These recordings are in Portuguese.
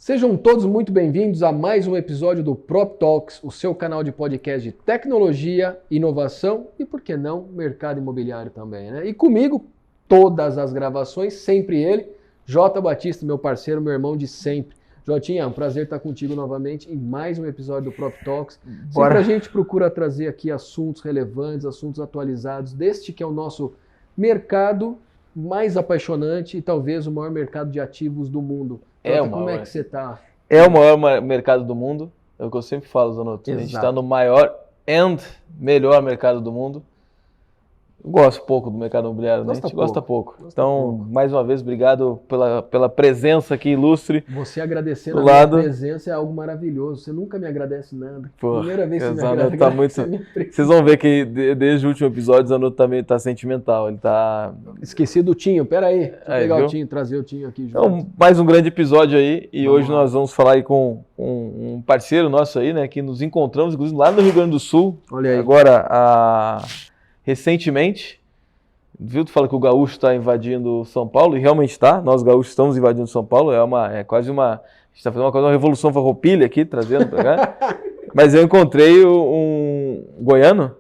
Sejam todos muito bem-vindos a mais um episódio do Prop Talks, o seu canal de podcast de tecnologia, inovação e, por que não, mercado imobiliário também, né? E comigo, todas as gravações, sempre ele, Jota Batista, meu parceiro, meu irmão de sempre. Jotinha, é um prazer estar contigo novamente em mais um episódio do Prop Talks. Sempre a gente procura trazer aqui assuntos relevantes, assuntos atualizados deste que é o nosso mercado mais apaixonante e talvez o maior mercado de ativos do mundo. Como é que você está? É o maior mercado do mundo, é o que eu sempre falo, Zanotto. A gente está no maior e melhor mercado do mundo. Eu gosto pouco do mercado imobiliário, né? A gente gosta pouco. Então, mais uma vez, obrigado pela presença aqui ilustre. Você agradecendo a minha presença é algo maravilhoso. Você nunca me agradece nada. Primeira vez que você me agradece. Tá muito... Vocês vão ver que desde o último episódio o Zanotto também está sentimental. Ele tá... Esqueci do Tinho, peraí. Deixa eu pegar o Tinho, trazer o Tinho aqui junto. Então, mais um grande episódio aí. E hoje nós vamos falar aí com um parceiro nosso aí, né? Que nos encontramos, inclusive, lá no Rio Grande do Sul. Olha aí. Agora, recentemente, viu? Tu fala que o gaúcho está invadindo São Paulo, e realmente está. Nós gaúchos estamos invadindo São Paulo. É quase uma... A gente está fazendo uma revolução farroupilha aqui, trazendo para cá. Mas eu encontrei um goiano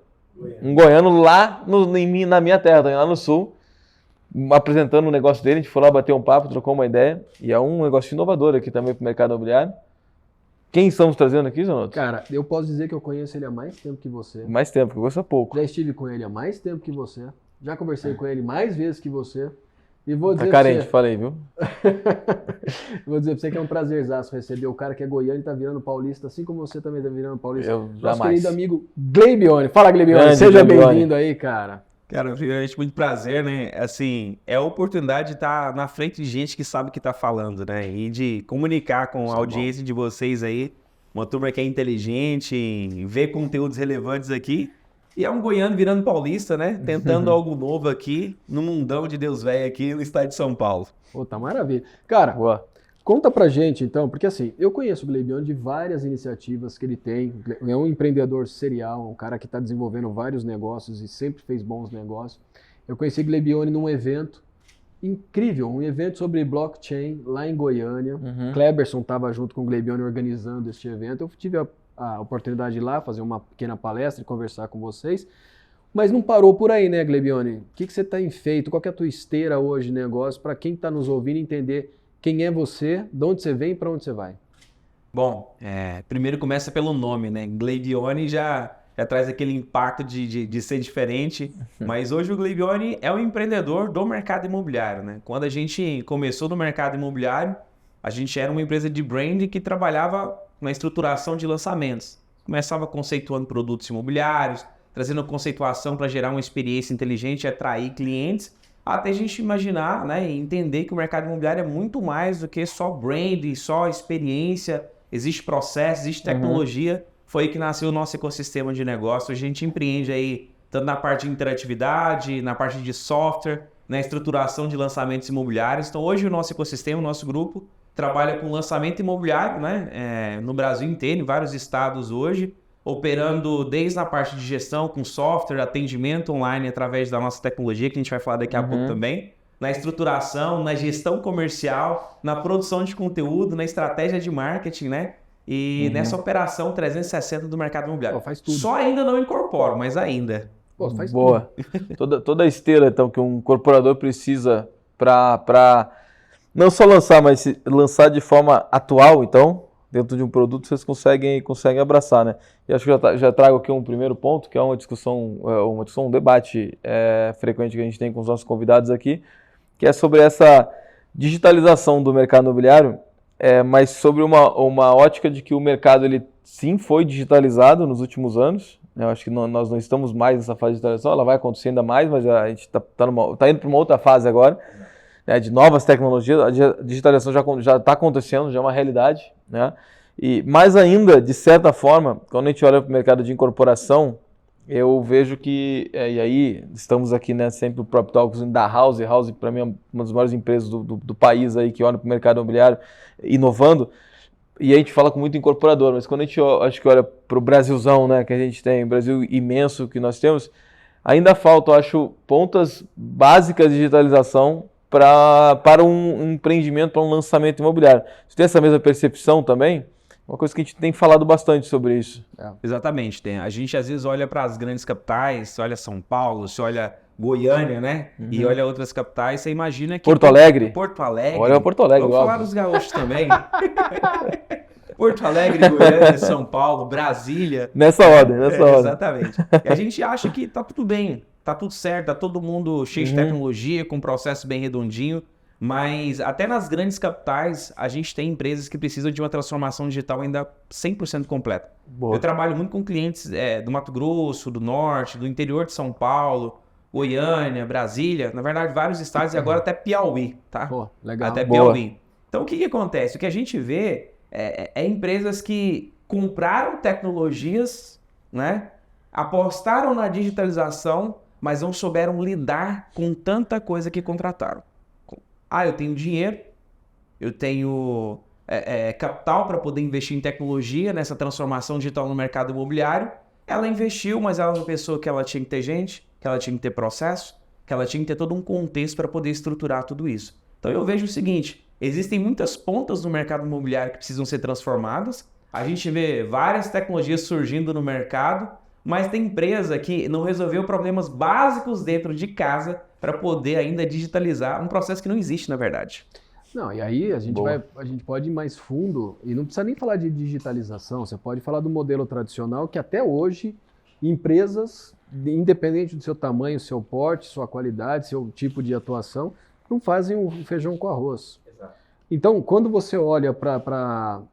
lá na minha terra, lá no sul, apresentando um negócio dele. A gente foi lá bater um papo, trocou uma ideia. E é um negócio inovador aqui também para o mercado imobiliário. Quem estamos trazendo aqui, Zanotto? Cara, eu posso dizer que eu conheço ele há mais tempo que você. Mais tempo, que eu gosto pouco. Já estive com ele há mais tempo que você. Já conversei com ele mais vezes que você. E vou dizer tá carente, falei, viu? Vou dizer pra você que é um prazerzaço receber o cara que é goiano e tá virando paulista, assim como você também tá virando paulista. Nosso querido amigo Gleibione. Fala, Gleibione. Seja bem-vindo aí, cara. Cara, primeiramente, muito prazer, né? Assim, é a oportunidade de estar na frente de gente que sabe o que tá falando, né? E de comunicar com a audiência de vocês aí, uma turma que é inteligente, ver conteúdos relevantes aqui. E é um goiano virando paulista, né? Tentando algo novo aqui, no mundão de Deus velho aqui no estado de São Paulo. Pô, tá maravilha. Cara, conta pra gente então, porque assim, eu conheço o Gleibione de várias iniciativas que ele tem. É um empreendedor serial, um cara que está desenvolvendo vários negócios e sempre fez bons negócios. Eu conheci o Gleibione num evento incrível, um evento sobre blockchain lá em Goiânia. Kleberson estava junto com o Gleibione organizando este evento. Eu tive a oportunidade de ir lá fazer uma pequena palestra e conversar com vocês. Mas não parou por aí, né, Gleibione? O que você tem feito? Qual que é a tua esteira hoje de negócio para quem está nos ouvindo entender quem é você, de onde você vem e para onde você vai? Bom, primeiro começa pelo nome, né? Gleibione já traz aquele impacto de ser diferente, mas hoje o Gleibione é um empreendedor do mercado imobiliário, né? Quando a gente começou no mercado imobiliário, a gente era uma empresa de branding que trabalhava na estruturação de lançamentos. Começava conceituando produtos imobiliários, trazendo conceituação para gerar uma experiência inteligente e atrair clientes, até a gente imaginar, né, e entender que o mercado imobiliário é muito mais do que só branding, só experiência, existe processo, existe tecnologia. Foi aí que nasceu o nosso ecossistema de negócio. A gente empreende aí tanto na parte de interatividade, na parte de software, na estruturação de lançamentos imobiliários. Então hoje o nosso ecossistema, o nosso grupo, trabalha com lançamento imobiliário, né, no Brasil inteiro, em vários estados hoje, operando desde a parte de gestão com software, atendimento online através da nossa tecnologia, que a gente vai falar daqui a pouco também, na estruturação, na gestão comercial, na produção de conteúdo, na estratégia de marketing, né? E nessa operação 360 do mercado imobiliário. Faz tudo. Só ainda não incorporo, mas ainda. Faz Boa. Toda a esteira então, que um incorporador precisa para não só lançar, mas lançar de forma atual, então, dentro de um produto, vocês conseguem abraçar, né? E acho que já trago aqui um primeiro ponto, que é uma discussão, um debate frequente que a gente tem com os nossos convidados aqui, que é sobre essa digitalização do mercado imobiliário, mas sobre uma ótica de que o mercado, ele sim foi digitalizado nos últimos anos. Eu acho que nós não estamos mais nessa fase de digitalização, ela vai acontecer ainda mais, mas a gente tá indo para uma outra fase agora, né, de novas tecnologias. A digitalização já está acontecendo, já é uma realidade, né? E mais ainda, de certa forma, quando a gente olha para o mercado de incorporação, eu vejo que, e aí estamos aqui, né, sempre o Prop Talks da House para mim é uma das maiores empresas do país aí, que olha para o mercado imobiliário inovando, e a gente fala com muito incorporador, mas quando a gente acho que olha para o Brasilzão, né, que a gente tem, o Brasil imenso que nós temos, ainda falta, eu acho, pontas básicas de digitalização para um empreendimento, para um lançamento imobiliário. Você tem essa mesma percepção também? Uma coisa que a gente tem falado bastante sobre isso. Exatamente. A gente às vezes olha para as grandes capitais, você olha São Paulo, você olha Goiânia, né? E olha outras capitais, você imagina que... Porto Alegre. Olha Porto Alegre. Vamos falar dos gaúchos também. Porto Alegre, Goiânia, São Paulo, Brasília. Nessa ordem. Exatamente. E a gente acha que tá tudo bem, tá tudo certo, tá todo mundo cheio de tecnologia, com um processo bem redondinho. Mas até nas grandes capitais, a gente tem empresas que precisam de uma transformação digital ainda 100% completa. Boa. Eu trabalho muito com clientes do Mato Grosso, do Norte, do interior de São Paulo, Goiânia, Brasília, na verdade vários estados e agora até Piauí, tá? Pô, legal. Até Piauí. Então o que acontece? O que a gente vê é empresas que compraram tecnologias, né? Apostaram na digitalização, mas não souberam lidar com tanta coisa que contrataram. Eu tenho dinheiro, eu tenho capital para poder investir em tecnologia, nessa transformação digital no mercado imobiliário. Ela investiu, mas ela não pensou que ela tinha que ter gente, que ela tinha que ter processo, que ela tinha que ter todo um contexto para poder estruturar tudo isso. Então eu vejo o seguinte, existem muitas pontas no mercado imobiliário que precisam ser transformadas. A gente vê várias tecnologias surgindo no mercado, mas tem empresa que não resolveu problemas básicos dentro de casa para poder ainda digitalizar um processo que não existe, na verdade. Não, e aí a gente pode ir mais fundo e não precisa nem falar de digitalização, você pode falar do modelo tradicional que até hoje empresas, independente do seu tamanho, seu porte, sua qualidade, seu tipo de atuação, não fazem o feijão com arroz. Exato. Então, quando você olha para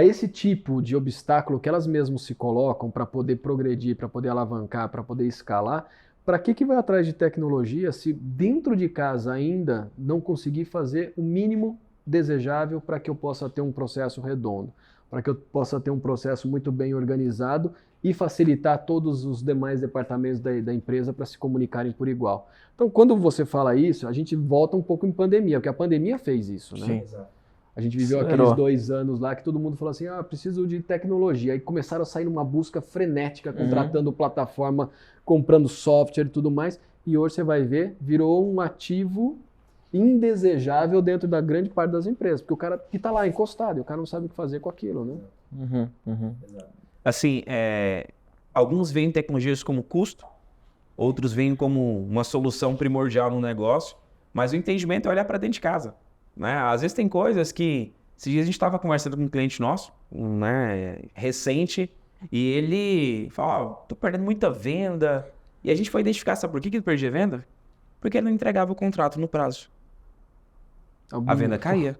esse tipo de obstáculo que elas mesmas se colocam para poder progredir, para poder alavancar, para poder escalar, para que vai atrás de tecnologia se dentro de casa ainda não conseguir fazer o mínimo desejável para que eu possa ter um processo redondo, para que eu possa ter um processo muito bem organizado e facilitar todos os demais departamentos da empresa para se comunicarem por igual. Então, quando você fala isso, a gente volta um pouco em pandemia, porque a pandemia fez isso, né? Sim. A gente viveu aqueles 2 anos lá que todo mundo falou assim, preciso de tecnologia. Aí começaram a sair numa busca frenética, contratando plataforma, comprando software e tudo mais. E hoje você vai ver, virou um ativo indesejável dentro da grande parte das empresas. Porque o cara que está lá encostado, e o cara não sabe o que fazer com aquilo, né? Assim, alguns veem tecnologias como custo, outros veem como uma solução primordial no negócio, mas o entendimento é olhar para dentro de casa. Né? Às vezes tem coisas que... Esses dias a gente estava conversando com um cliente nosso, né, recente, e ele falou, tô perdendo muita venda. E a gente foi identificar, sabe por que ele perdia venda? Porque ele não entregava o contrato no prazo. A venda caía.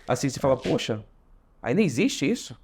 Assim, você fala, poxa, ainda existe isso?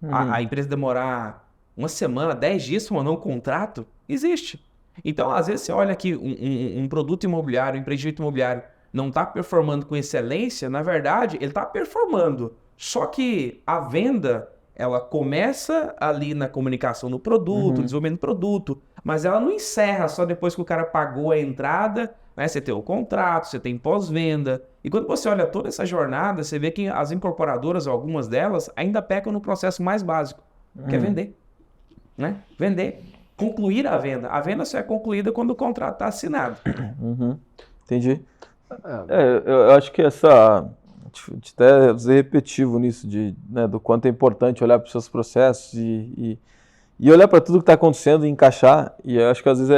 A empresa demorar 1 semana, 10 dias para mandar um contrato? Existe. Então, às vezes você olha aqui um produto imobiliário, um empreendimento imobiliário, não está performando com excelência, na verdade, ele está performando. Só que a venda, ela começa ali na comunicação do produto, desenvolvimento do produto, mas ela não encerra só depois que o cara pagou a entrada, né? Você tem o contrato, você tem pós-venda. E quando você olha toda essa jornada, você vê que as incorporadoras, algumas delas, ainda pecam no processo mais básico, que é vender. Né? Vender. Concluir a venda. A venda só é concluída quando o contrato está assinado. Entendi. Eu acho que essa, até ser repetitivo nisso, né, do quanto é importante olhar para os seus processos e olhar para tudo que está acontecendo e encaixar. E eu acho que às vezes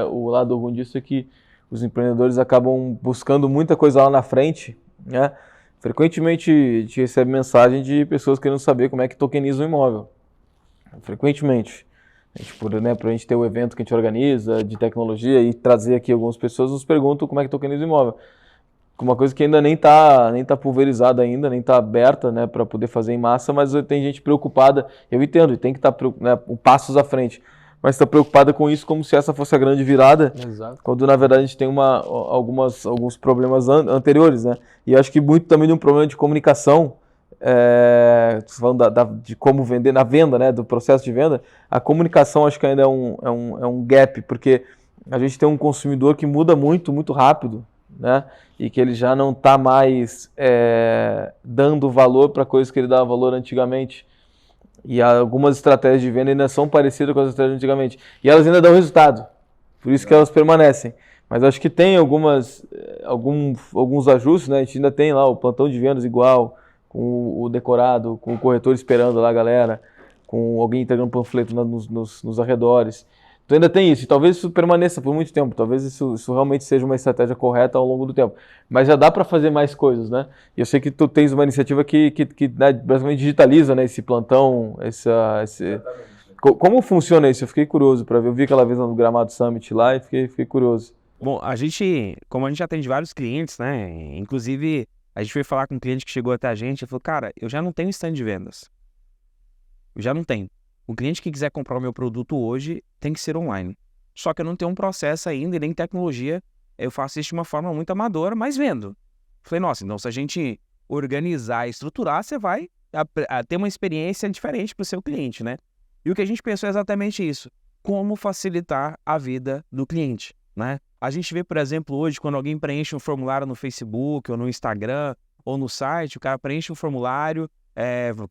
o lado ruim disso é que os empreendedores acabam buscando muita coisa lá na frente, né? Frequentemente a gente recebe mensagem de pessoas querendo saber como é que tokeniza um imóvel. Frequentemente. Para a gente ter o evento que a gente organiza de tecnologia e trazer aqui algumas pessoas, nos perguntam como é que tokeniza o imóvel. Uma coisa que ainda nem tá pulverizada ainda, nem está aberta, né, para poder fazer em massa, mas tem gente preocupada, eu entendo, e tem que estar passos à frente, mas está preocupada com isso como se essa fosse a grande virada. Exato. Quando na verdade a gente tem alguns problemas anteriores, né? E eu acho que muito também de um problema de comunicação, falando de como vender na venda, né, do processo de venda, a comunicação acho que ainda é um gap, porque a gente tem um consumidor que muda muito, muito rápido, né, e que ele já não está mais dando valor para coisas que ele dava valor antigamente, e algumas estratégias de venda ainda são parecidas com as estratégias de antigamente, e elas ainda dão resultado, por isso que elas permanecem. Mas acho que tem algumas alguns ajustes, né? A gente ainda tem lá o plantão de vendas igual, com o decorado, com o corretor esperando lá a galera, com alguém entregando panfleto nos arredores. Então ainda tem isso, e talvez isso permaneça por muito tempo, talvez isso realmente seja uma estratégia correta ao longo do tempo. Mas já dá para fazer mais coisas, né? E eu sei que tu tens uma iniciativa que né, basicamente digitaliza, né, esse plantão, Como funciona isso? Eu fiquei curioso para ver. Eu vi aquela vez no Gramado Summit lá e fiquei curioso. Bom, como a gente atende vários clientes, né? Inclusive, a gente foi falar com um cliente que chegou até a gente e falou, cara, eu já não tenho stand de vendas. Eu já não tenho. O cliente que quiser comprar o meu produto hoje tem que ser online. Só que eu não tenho um processo ainda e nem tecnologia. Eu faço isso de uma forma muito amadora, mas vendo. Falei, nossa, então se a gente organizar e estruturar, você vai ter uma experiência diferente para o seu cliente, né? E o que a gente pensou é exatamente isso. Como facilitar a vida do cliente, né? A gente vê, por exemplo, hoje, quando alguém preenche um formulário no Facebook, ou no Instagram, ou no site, o cara preenche um formulário,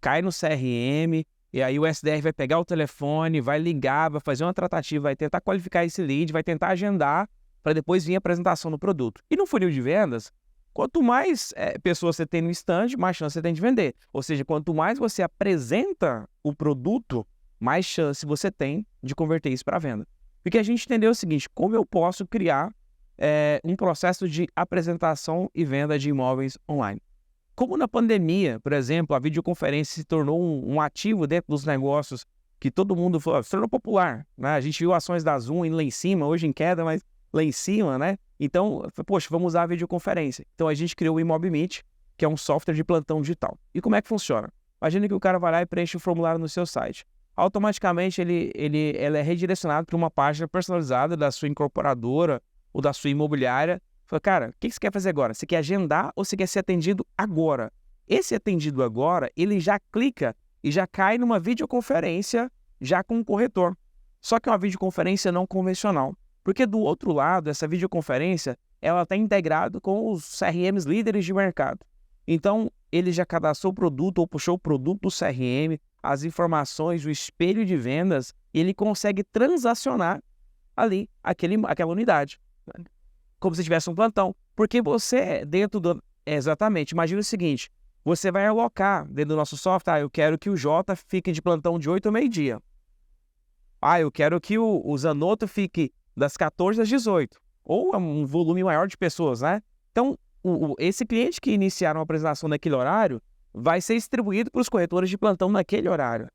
cai no CRM, e aí o SDR vai pegar o telefone, vai ligar, vai fazer uma tratativa, vai tentar qualificar esse lead, vai tentar agendar, para depois vir a apresentação do produto. E no funil de vendas, quanto mais pessoas você tem no stand, mais chance você tem de vender. Ou seja, quanto mais você apresenta o produto, mais chance você tem de converter isso para venda. Porque a gente entendeu o seguinte, como eu posso criar um processo de apresentação e venda de imóveis online? Como na pandemia, por exemplo, a videoconferência se tornou um ativo dentro dos negócios que todo mundo falou, se tornou popular, né? A gente viu ações da Zoom indo lá em cima, hoje em queda, mas lá em cima, né? Então, poxa, vamos usar a videoconferência. Então a gente criou o ImobMeet, que é um software de plantão digital. E como é que funciona? Imagina que o cara vai lá e preenche o formulário no seu site. Automaticamente ele é redirecionado para uma página personalizada da sua incorporadora ou da sua imobiliária. Fala, cara, o que você quer fazer agora? Você quer agendar ou você quer ser atendido agora? Esse atendido agora, ele já clica e já cai numa videoconferência já com o corretor. Só que é uma videoconferência não convencional. Porque do outro lado, essa videoconferência, ela está integrada com os CRMs líderes de mercado. Então, ele já cadastrou o produto ou puxou o produto do CRM, as informações, o espelho de vendas, e ele consegue transacionar ali aquela unidade. Como se tivesse um plantão. Porque você, dentro do... Exatamente, imagina o seguinte, você vai alocar dentro do nosso software, eu quero que o Jota fique de plantão de 8 ao meio-dia. Eu quero que o Zanotto fique das 14 às 18. Ou um volume maior de pessoas, né? Então, esse cliente que iniciar uma apresentação naquele horário vai ser distribuído para os corretores de plantão naquele horário,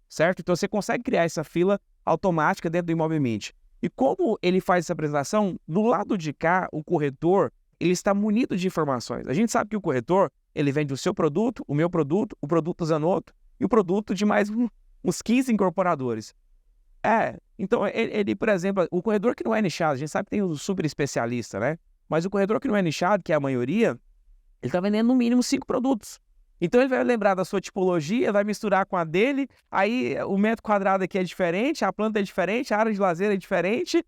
certo? Então, você consegue criar essa fila automática dentro do ImobMeet. E como ele faz essa apresentação, do lado de cá, o corretor, ele está munido de informações. A gente sabe que o corretor, ele vende o seu produto, o meu produto, o produto do Zanotto e o produto de mais uns 15 incorporadores. Então, ele, por exemplo, o corretor que não é nichado, a gente sabe que tem o super especialista, né? Mas o corretor que não é nichado, que é a maioria, ele está vendendo no mínimo 5 produtos. Então ele vai lembrar da sua tipologia, vai misturar com a dele, aí o metro quadrado aqui é diferente, a planta é diferente, a área de lazer é diferente,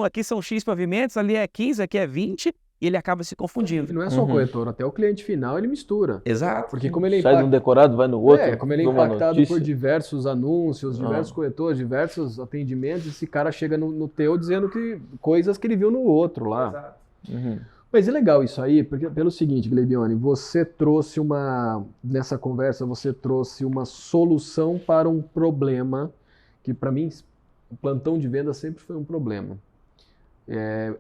aqui são X pavimentos, ali é 15, aqui é 20, e ele acaba se confundindo. Não é só o corretor, até o cliente final ele mistura. Exato. Porque como ele sai de um decorado, vai no outro. Como ele é impactado por diversos anúncios, diversos corretores, diversos atendimentos, esse cara chega no teu dizendo que coisas que ele viu no outro lá. Exato. Mas é legal isso aí, porque pelo seguinte, Gleibione, nessa conversa, você trouxe uma solução para um problema que para mim, o plantão de venda sempre foi um problema.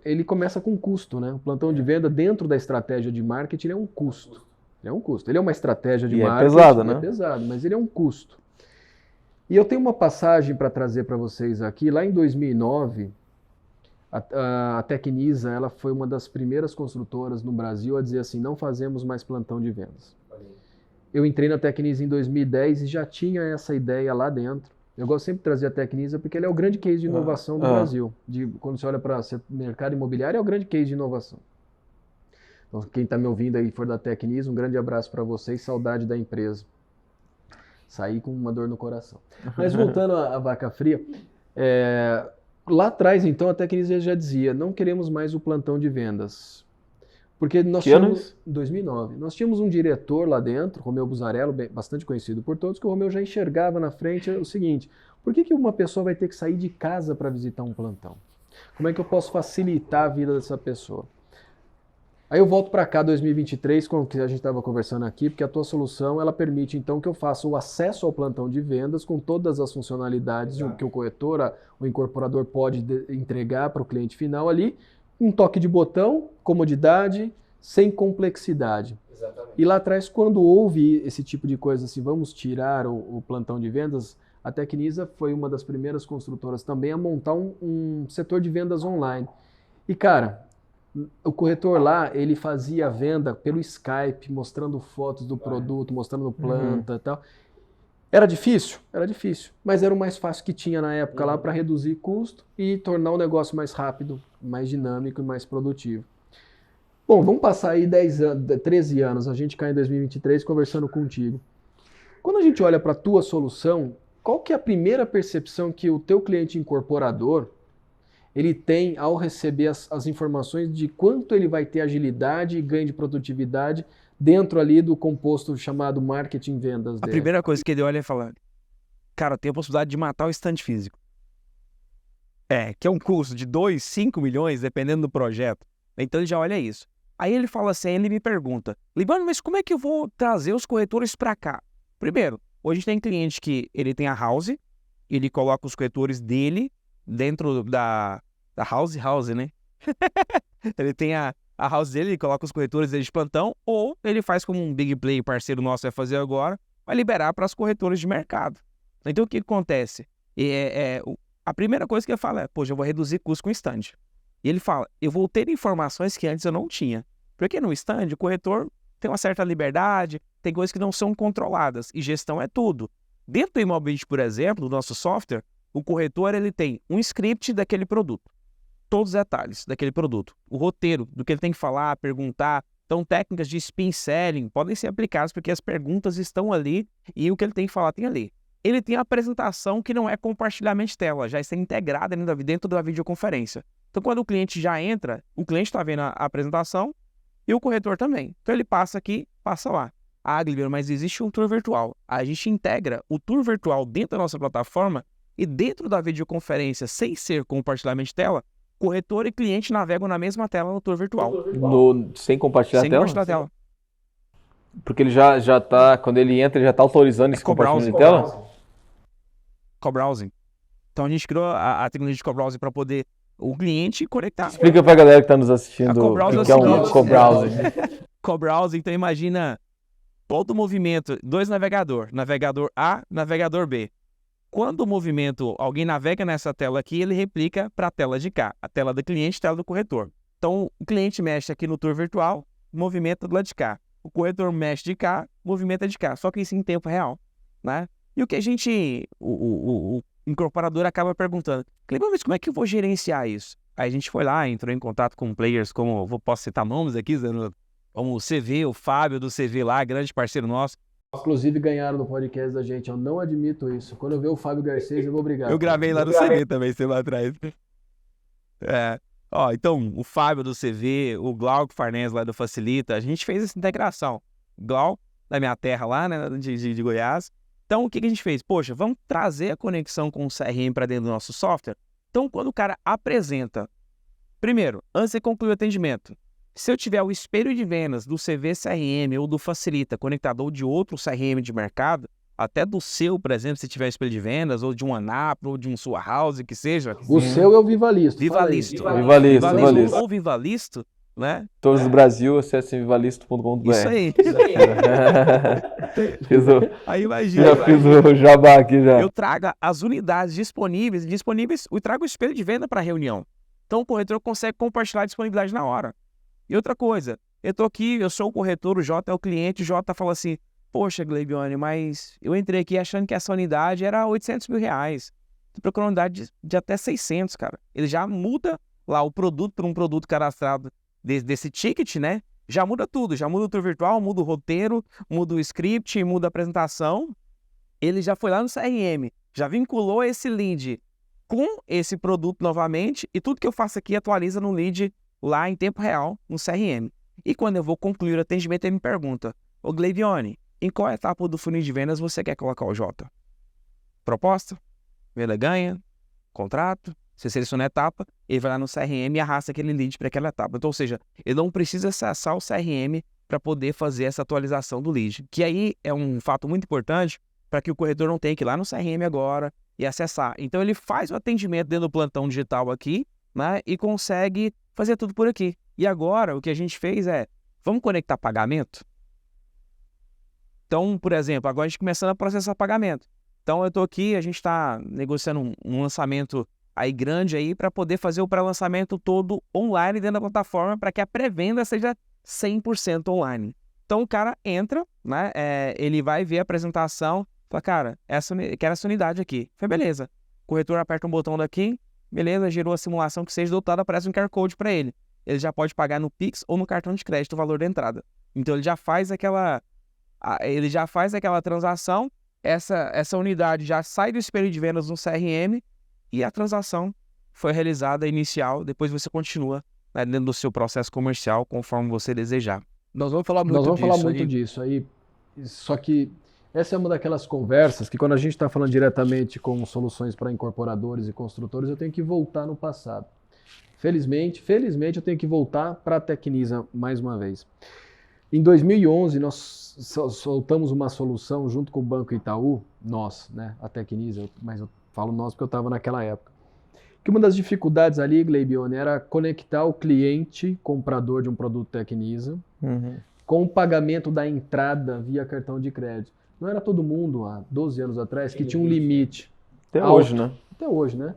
Ele começa com custo, né? O plantão de venda dentro da estratégia de marketing é um custo. Ele é uma estratégia de marketing. É pesado, né? É pesado, mas ele é um custo. E eu tenho uma passagem para trazer para vocês aqui. Lá em 2009, a Tecnisa, ela foi uma das primeiras construtoras no Brasil a dizer assim, não fazemos mais plantão de vendas. Eu entrei na Tecnisa em 2010 e já tinha essa ideia lá dentro. Eu gosto sempre de trazer a Tecnisa porque ele é o grande case de inovação do Brasil. Quando você olha para o mercado imobiliário, é o grande case de inovação. Então, quem está me ouvindo aí for da Tecnisa, um grande abraço para vocês, saudade da empresa. Saí com uma dor no coração. Mas voltando à vaca fria, lá atrás, então, a Tecnisa já dizia, não queremos mais o plantão de vendas. Porque nós tínhamos, em 2009, nós tínhamos um diretor lá dentro, Romeu Buzarello, bastante conhecido por todos, que o Romeu já enxergava na frente o seguinte, por que uma pessoa vai ter que sair de casa para visitar um plantão? Como é que eu posso facilitar a vida dessa pessoa? Aí eu volto para cá 2023, com o que a gente estava conversando aqui, porque a tua solução ela permite então que eu faça o acesso ao plantão de vendas com todas as funcionalidades que o corretor, o incorporador pode entregar para o cliente final ali, um toque de botão, comodidade, sem complexidade. Exatamente. E lá atrás, quando houve esse tipo de coisa, assim, vamos tirar o plantão de vendas, a Tecnisa foi uma das primeiras construtoras também a montar um setor de vendas online. E cara, o corretor lá, ele fazia a venda pelo Skype, mostrando fotos do produto, mostrando planta e tal. Era difícil? Era difícil, mas era o mais fácil que tinha na época lá para reduzir custo e tornar o negócio mais rápido, mais dinâmico e mais produtivo. Bom, vamos passar aí 13 anos, a gente cai em 2023 conversando contigo. Quando a gente olha para a tua solução, qual que é a primeira percepção que o teu cliente incorporador ele tem ao receber as informações de quanto ele vai ter agilidade e ganho de produtividade dentro ali do composto chamado marketing vendas dele? A primeira coisa que ele olha é falar, cara, tem a possibilidade de matar o stand físico. Que é um custo de 2, 5 milhões, dependendo do projeto. Então ele já olha isso. Aí ele fala assim, ele me pergunta, Libano, mas como é que eu vou trazer os corretores para cá? Primeiro, hoje tem cliente que ele tem a house, ele coloca os corretores dele dentro da house, né? Ele tem a house dele, ele coloca os corretores dele de plantão, ou ele faz como um big play parceiro nosso vai fazer agora, vai liberar para as corretoras de mercado. Então o que acontece? A primeira coisa que ele fala é, poxa, eu vou reduzir custo com stand. E ele fala, eu vou ter informações que antes eu não tinha. Porque no stand o corretor tem uma certa liberdade, tem coisas que não são controladas, e gestão é tudo. Dentro do Imobit, por exemplo, do nosso software, o corretor ele tem um script daquele produto, todos os detalhes daquele produto, o roteiro do que ele tem que falar, perguntar. Então técnicas de spin selling podem ser aplicadas porque as perguntas estão ali e o que ele tem que falar tem ali. Ele tem a apresentação que não é compartilhamento de tela, já está integrada dentro da videoconferência. Então quando o cliente já entra, o cliente está vendo a apresentação e o corretor também. Então ele passa aqui, passa lá. Guilherme, mas existe um tour virtual. A gente integra o tour virtual dentro da nossa plataforma e dentro da videoconferência, sem ser compartilhamento de tela, corretor e cliente navegam na mesma tela no tour virtual. Sem compartilhar a Sem tela? compartilhar a tela. Porque ele já tá, quando ele entra, ele já tá autorizando esse compartilhamento de tela? Co-browsing. Então a gente criou a tecnologia de co-browsing para poder o cliente conectar. Explica pra galera que tá nos assistindo o que é um co-browsing. Co-browsing, então imagina todo o movimento, dois navegadores, navegador A, navegador B. Quando o movimento, alguém navega nessa tela aqui, ele replica para a tela de cá, a tela do cliente, a tela do corretor. Então o cliente mexe aqui no tour virtual, movimenta do lado de cá. O corretor mexe de cá, movimenta de cá. Só que isso em tempo real, né? E o que a gente, o incorporador acaba perguntando, mas como é que eu vou gerenciar isso? Aí a gente foi lá, entrou em contato com players como, posso citar nomes aqui, como o CV, o Fábio do CV lá, grande parceiro nosso. Inclusive ganharam no podcast da gente, eu não admito isso. Quando eu ver o Fábio Garcês, eu vou brigar. Eu gravei lá no CV também, sei lá atrás. Então, o Fábio do CV, o Glauco Farnese lá do Facilita, a gente fez essa integração. Glauco, da minha terra lá, né, de Goiás. Então, o que a gente fez? Poxa, vamos trazer a conexão com o CRM para dentro do nosso software? Então, quando o cara apresenta, primeiro, antes de concluir o atendimento, se eu tiver o espelho de vendas do CV CRM ou do Facilita conectado ou de outro CRM de mercado, até do seu, por exemplo, se tiver espelho de vendas, ou de um Anapro, ou de um Sua House, que seja. O seu é o Vivalisto. Vivalisto. Vivalisto. Ou Vivalisto, né? Todos do Brasil, acessem vivalisto.com.br. Isso aí. Aí imagina. Já fiz o jabá aqui já. Eu trago as unidades disponíveis, eu trago o espelho de venda para reunião. Então o corretor consegue compartilhar a disponibilidade na hora. E outra coisa, eu tô aqui, eu sou o corretor, o Jota é o cliente, o Jota fala assim, poxa, Gleibione, mas eu entrei aqui achando que essa unidade era 800 mil reais. Tô procurando uma unidade de até 600, cara. Ele já muda lá o produto para um produto cadastrado desse ticket, né? Já muda tudo, já muda o tour virtual, muda o roteiro, muda o script, muda a apresentação. Ele já foi lá no CRM, já vinculou esse lead com esse produto novamente e tudo que eu faço aqui atualiza no lead lá em tempo real, no CRM. E quando eu vou concluir o atendimento, ele me pergunta, ô Gleibione, em qual etapa do funil de vendas você quer colocar o Jota? Proposta? Venda ganha? Contrato? Você seleciona a etapa, ele vai lá no CRM e arrasta aquele lead para aquela etapa. Então, ou seja, ele não precisa acessar o CRM para poder fazer essa atualização do lead. Que aí é um fato muito importante para que o corretor não tenha que ir lá no CRM agora e acessar. Então, ele faz o atendimento dentro do plantão digital aqui, né, e consegue fazer tudo por aqui. E agora, o que a gente fez é, vamos conectar pagamento? Então, por exemplo, agora a gente começando a processar pagamento. Então, eu estou aqui, a gente está negociando um lançamento aí grande aí para poder fazer o pré-lançamento todo online dentro da plataforma para que a pré-venda seja 100% online. Então, o cara entra, né, ele vai ver a apresentação, fala, cara, quero essa unidade aqui. Foi beleza. O corretor aperta um botão daqui, beleza, gerou a simulação que seja do outro lado, aparece um QR Code para ele. Ele já pode pagar no Pix ou no cartão de crédito o valor da entrada. Então, ele já faz aquela transação, essa unidade já sai do espelho de vendas no CRM e a transação foi realizada inicial, depois você continua, né, dentro do seu processo comercial conforme você desejar. Nós vamos falar muito disso aí, só que essa é uma daquelas conversas que quando a gente está falando diretamente com soluções para incorporadores e construtores, eu tenho que voltar no passado. Felizmente eu tenho que voltar para a Tecnisa mais uma vez. Em 2011, nós soltamos uma solução junto com o Banco Itaú, nós, né, a Tecnisa, mas eu falo nós porque eu estava naquela época. Que uma das dificuldades ali, Gleibione, era conectar o cliente, comprador de um produto Tecnisa, com o pagamento da entrada via cartão de crédito. Não era todo mundo, há 12 anos atrás, que tinha um limite. Até alto. hoje, né? Até hoje, né?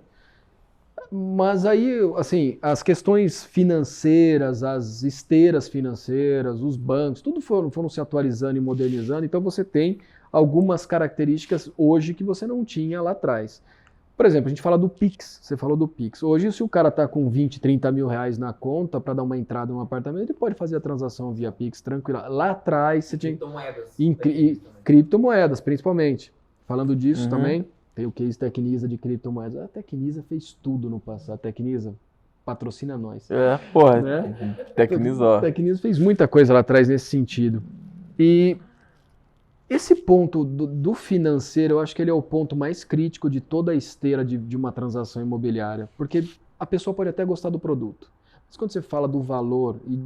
Mas aí, assim, as questões financeiras, as esteiras financeiras, os bancos, tudo foram se atualizando e modernizando, então você tem algumas características hoje que você não tinha lá atrás. Por exemplo, a gente fala do Pix, você falou do Pix. Hoje, se o cara está com 20, 30 mil reais na conta para dar uma entrada em um apartamento, ele pode fazer a transação via Pix tranquila. Lá atrás, você tinha... Criptomoedas, principalmente. Falando disso também, tem o case Tecnisa de criptomoedas. A Tecnisa fez tudo no passado. A Tecnisa patrocina nós. Porra, né? Tecnisa, ó. A Tecnisa fez muita coisa lá atrás nesse sentido. E esse ponto do financeiro, eu acho que ele é o ponto mais crítico de toda a esteira de uma transação imobiliária. Porque a pessoa pode até gostar do produto. Mas quando você fala do valor e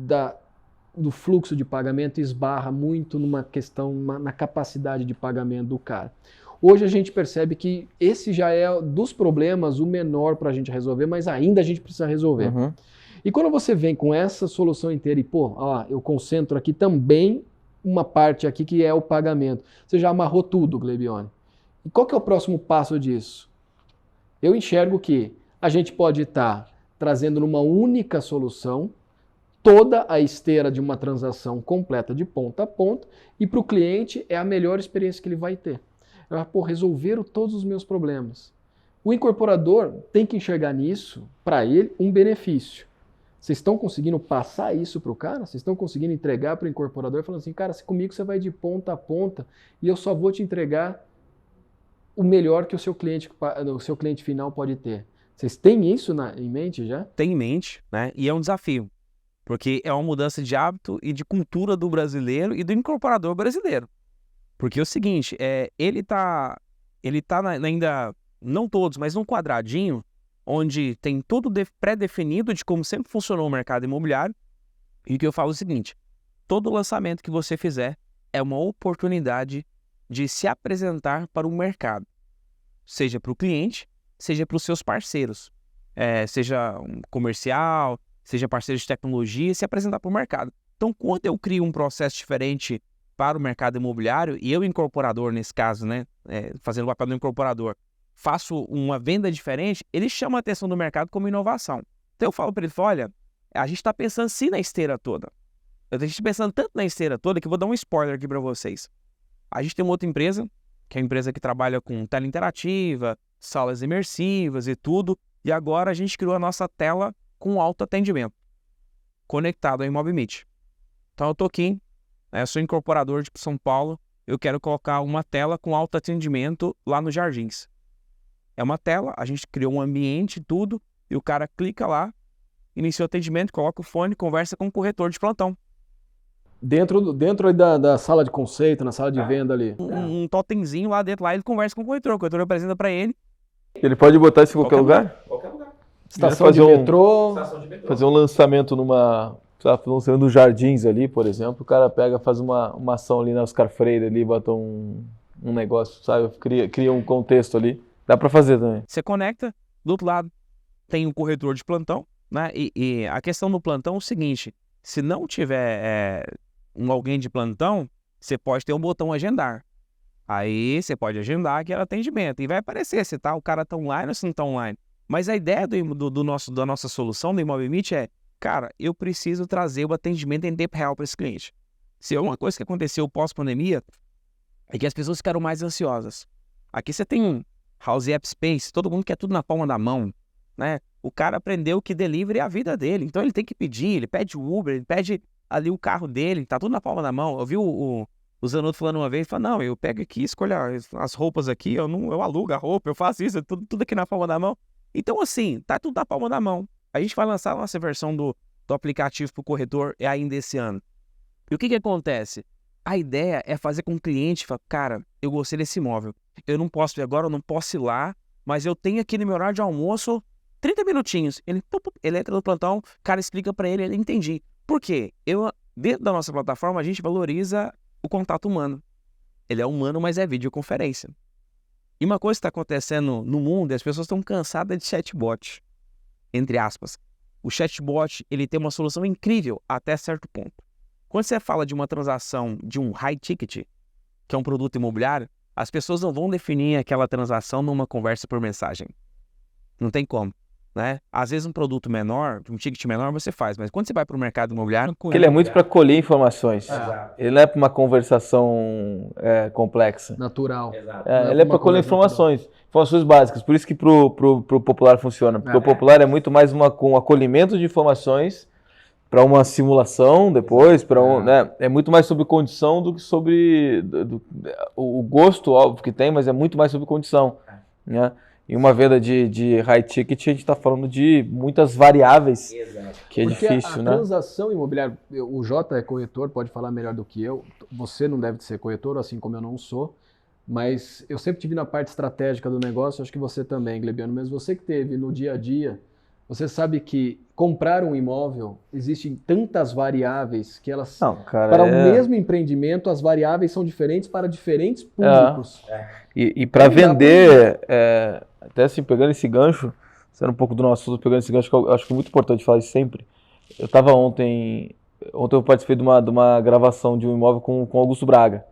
do fluxo de pagamento, esbarra muito numa questão, na capacidade de pagamento do cara. Hoje a gente percebe que esse já é dos problemas o menor para a gente resolver, mas ainda a gente precisa resolver. E quando você vem com essa solução inteira e, eu concentro aqui também uma parte aqui que é o pagamento. Você já amarrou tudo, Gleibione. E qual que é o próximo passo disso? Eu enxergo que a gente pode estar trazendo numa única solução toda a esteira de uma transação completa de ponta a ponta e para o cliente é a melhor experiência que ele vai ter. Resolveram todos os meus problemas. O incorporador tem que enxergar nisso, para ele, um benefício. Vocês estão conseguindo passar isso para o cara? Vocês estão conseguindo entregar para o incorporador falando assim, cara, comigo você vai de ponta a ponta e eu só vou te entregar o melhor que o seu cliente final pode ter. Vocês têm isso em mente já? Tem em mente, né? E é um desafio, porque é uma mudança de hábito e de cultura do brasileiro e do incorporador brasileiro. Porque é o seguinte, ele tá ainda, não todos, mas num quadradinho, onde tem tudo pré-definido de como sempre funcionou o mercado imobiliário, e que eu falo o seguinte, todo lançamento que você fizer é uma oportunidade de se apresentar para o mercado, seja para o cliente, seja para os seus parceiros, seja um comercial, seja parceiro de tecnologia, se apresentar para o mercado. Então, quando eu crio um processo diferente para o mercado imobiliário, e eu, incorporador, nesse caso, né, fazendo o papel do incorporador, faço uma venda diferente, ele chama a atenção do mercado como inovação. Então eu falo para ele, olha, a gente está pensando sim na esteira toda. A gente está pensando tanto na esteira toda que eu vou dar um spoiler aqui para vocês. A gente tem uma outra empresa, que é a empresa que trabalha com tela interativa, salas imersivas e tudo, e agora a gente criou a nossa tela com autoatendimento, conectado ao ImobiMeet. Então eu estou aqui, eu sou incorporador de São Paulo, eu quero colocar uma tela com autoatendimento lá nos Jardins. É uma tela, a gente criou um ambiente e tudo, e o cara clica lá, inicia o atendimento, coloca o fone, conversa com o corretor de plantão. Dentro da sala de conceito, na sala de venda ali. Um totemzinho lá dentro, lá ele conversa com o corretor apresenta para ele. Ele pode botar isso em qualquer lugar? Qualquer lugar. Estação de metrô. Fazer um lançamento numa... lançamento dos Jardins ali, por exemplo, o cara pega, faz uma ação ali na Oscar Freire ali, bota um negócio, sabe? Cria um contexto ali. Dá para fazer também. Você conecta, do outro lado tem um corretor de plantão, né? E a questão do plantão é o seguinte, se não tiver alguém de plantão, você pode ter um botão agendar. Aí você pode agendar aquele atendimento e vai aparecer se o cara tá online ou se não tá online. Mas a ideia da nossa solução do Imobility é, cara, eu preciso trazer o atendimento em tempo real para esse cliente. Se é uma coisa que aconteceu pós-pandemia, é que as pessoas ficaram mais ansiosas. Aqui você tem um House App Space, todo mundo quer tudo na palma da mão, né? O cara aprendeu que delivery é a vida dele, então ele tem que pedir, ele pede o Uber, ele pede ali o carro dele, tá tudo na palma da mão. Eu vi o Zanotto falando uma vez, falou, não, eu pego aqui, escolho as roupas aqui, eu alugo a roupa, eu faço isso, tudo aqui na palma da mão. Então assim, tá tudo na palma da mão. A gente vai lançar a nossa versão do aplicativo para o corretor ainda esse ano. E o que acontece? A ideia é fazer com que o cliente fale, cara, eu gostei desse imóvel. Eu não posso ir agora, eu não posso ir lá, mas eu tenho aqui no meu horário de almoço 30 minutinhos. Ele entra no plantão, o cara explica para ele entendi. Por quê? Dentro da nossa plataforma, a gente valoriza o contato humano. Ele é humano, mas é videoconferência. E uma coisa que está acontecendo no mundo é as pessoas estão cansadas de chatbot. Entre aspas. O chatbot, ele tem uma solução incrível até certo ponto. Quando você fala de uma transação de um high ticket, que é um produto imobiliário, as pessoas não vão definir aquela transação numa conversa por mensagem. Não tem como, né? Às vezes um produto menor, um ticket menor você faz, mas quando você vai para o mercado imobiliário... Porque ele é muito para colher informações. Ele não é para uma conversação complexa. Natural. Ele é para colher informações básicas. Por isso que pro Popular funciona. Porque o Popular é muito mais com acolhimento de informações para uma simulação depois, né? É muito mais sobre condição do que sobre o gosto, óbvio que tem, mas é muito mais sobre condição, né? Em uma venda de high ticket, a gente está falando de muitas variáveis, que é porque difícil, né? A transação imobiliária, o Jota é corretor, pode falar melhor do que eu, você não deve ser corretor, assim como eu não sou, mas eu sempre tive na parte estratégica do negócio, acho que você também, Glebiano, mas você que teve no dia a dia, você sabe que comprar um imóvel, existem tantas variáveis que elas... Não, cara, para o mesmo empreendimento, as variáveis são diferentes para diferentes públicos. E para vender, até assim, pegando esse gancho, sendo um pouco do nosso assunto, pegando esse gancho, que eu acho que é muito importante falar isso sempre. Eu estava ontem eu participei de uma gravação de um imóvel com Augusto Braga.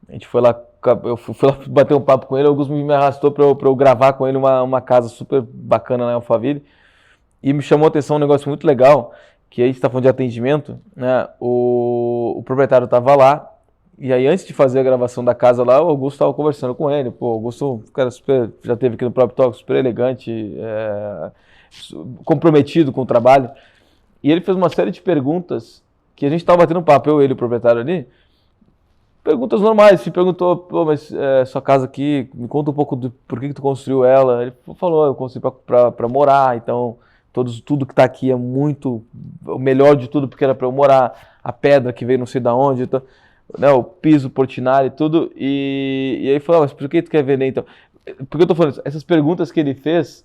A gente foi lá, eu fui lá bater um papo com ele, o Augusto me arrastou para eu gravar com ele uma casa super bacana lá em Alphaville. E me chamou a atenção um negócio muito legal, que a gente está falando de atendimento, né? O proprietário estava lá, e aí antes de fazer a gravação da casa lá, o Augusto estava conversando com ele. Pô, o Augusto, cara super, já esteve aqui no próprio Talk, super elegante, comprometido com o trabalho. E ele fez uma série de perguntas que a gente estava batendo um papo, ele e o proprietário ali. Perguntas normais, se perguntou, pô, mas sua casa aqui, me conta um pouco do por que tu construiu ela. Ele falou, eu construí para morar, então... Tudo que está aqui é muito o melhor de tudo, porque era para eu morar, a pedra que veio não sei de onde, então, né, o piso, Portinari, tudo, e aí falou, mas por que tu quer vender então? Por que eu tô falando isso? Essas perguntas que ele fez,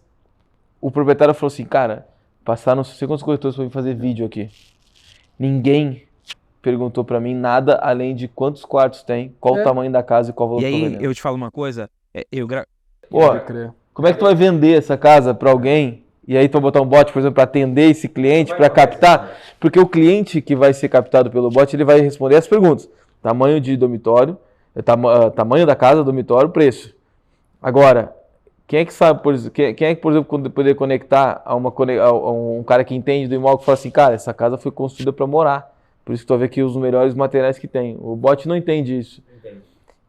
o proprietário falou assim, cara, passaram não sei quantos corretores para vir fazer vídeo aqui. Ninguém perguntou para mim nada além de quantos quartos tem, qual o tamanho da casa e qual o valor. E aí, eu te falo uma coisa, como é que tu vai vender essa casa para alguém? E aí tu vai botar um bot, por exemplo, para atender esse cliente, para captar, porque o cliente que vai ser captado pelo bot, ele vai responder as perguntas. Tamanho de dormitório, tamanho da casa, dormitório, preço. Agora, quem é que sabe, por exemplo, poder conectar a um cara que entende do imóvel e fala assim, cara, essa casa foi construída para morar, por isso que tu vai ver aqui os melhores materiais que tem. O bot não entende isso.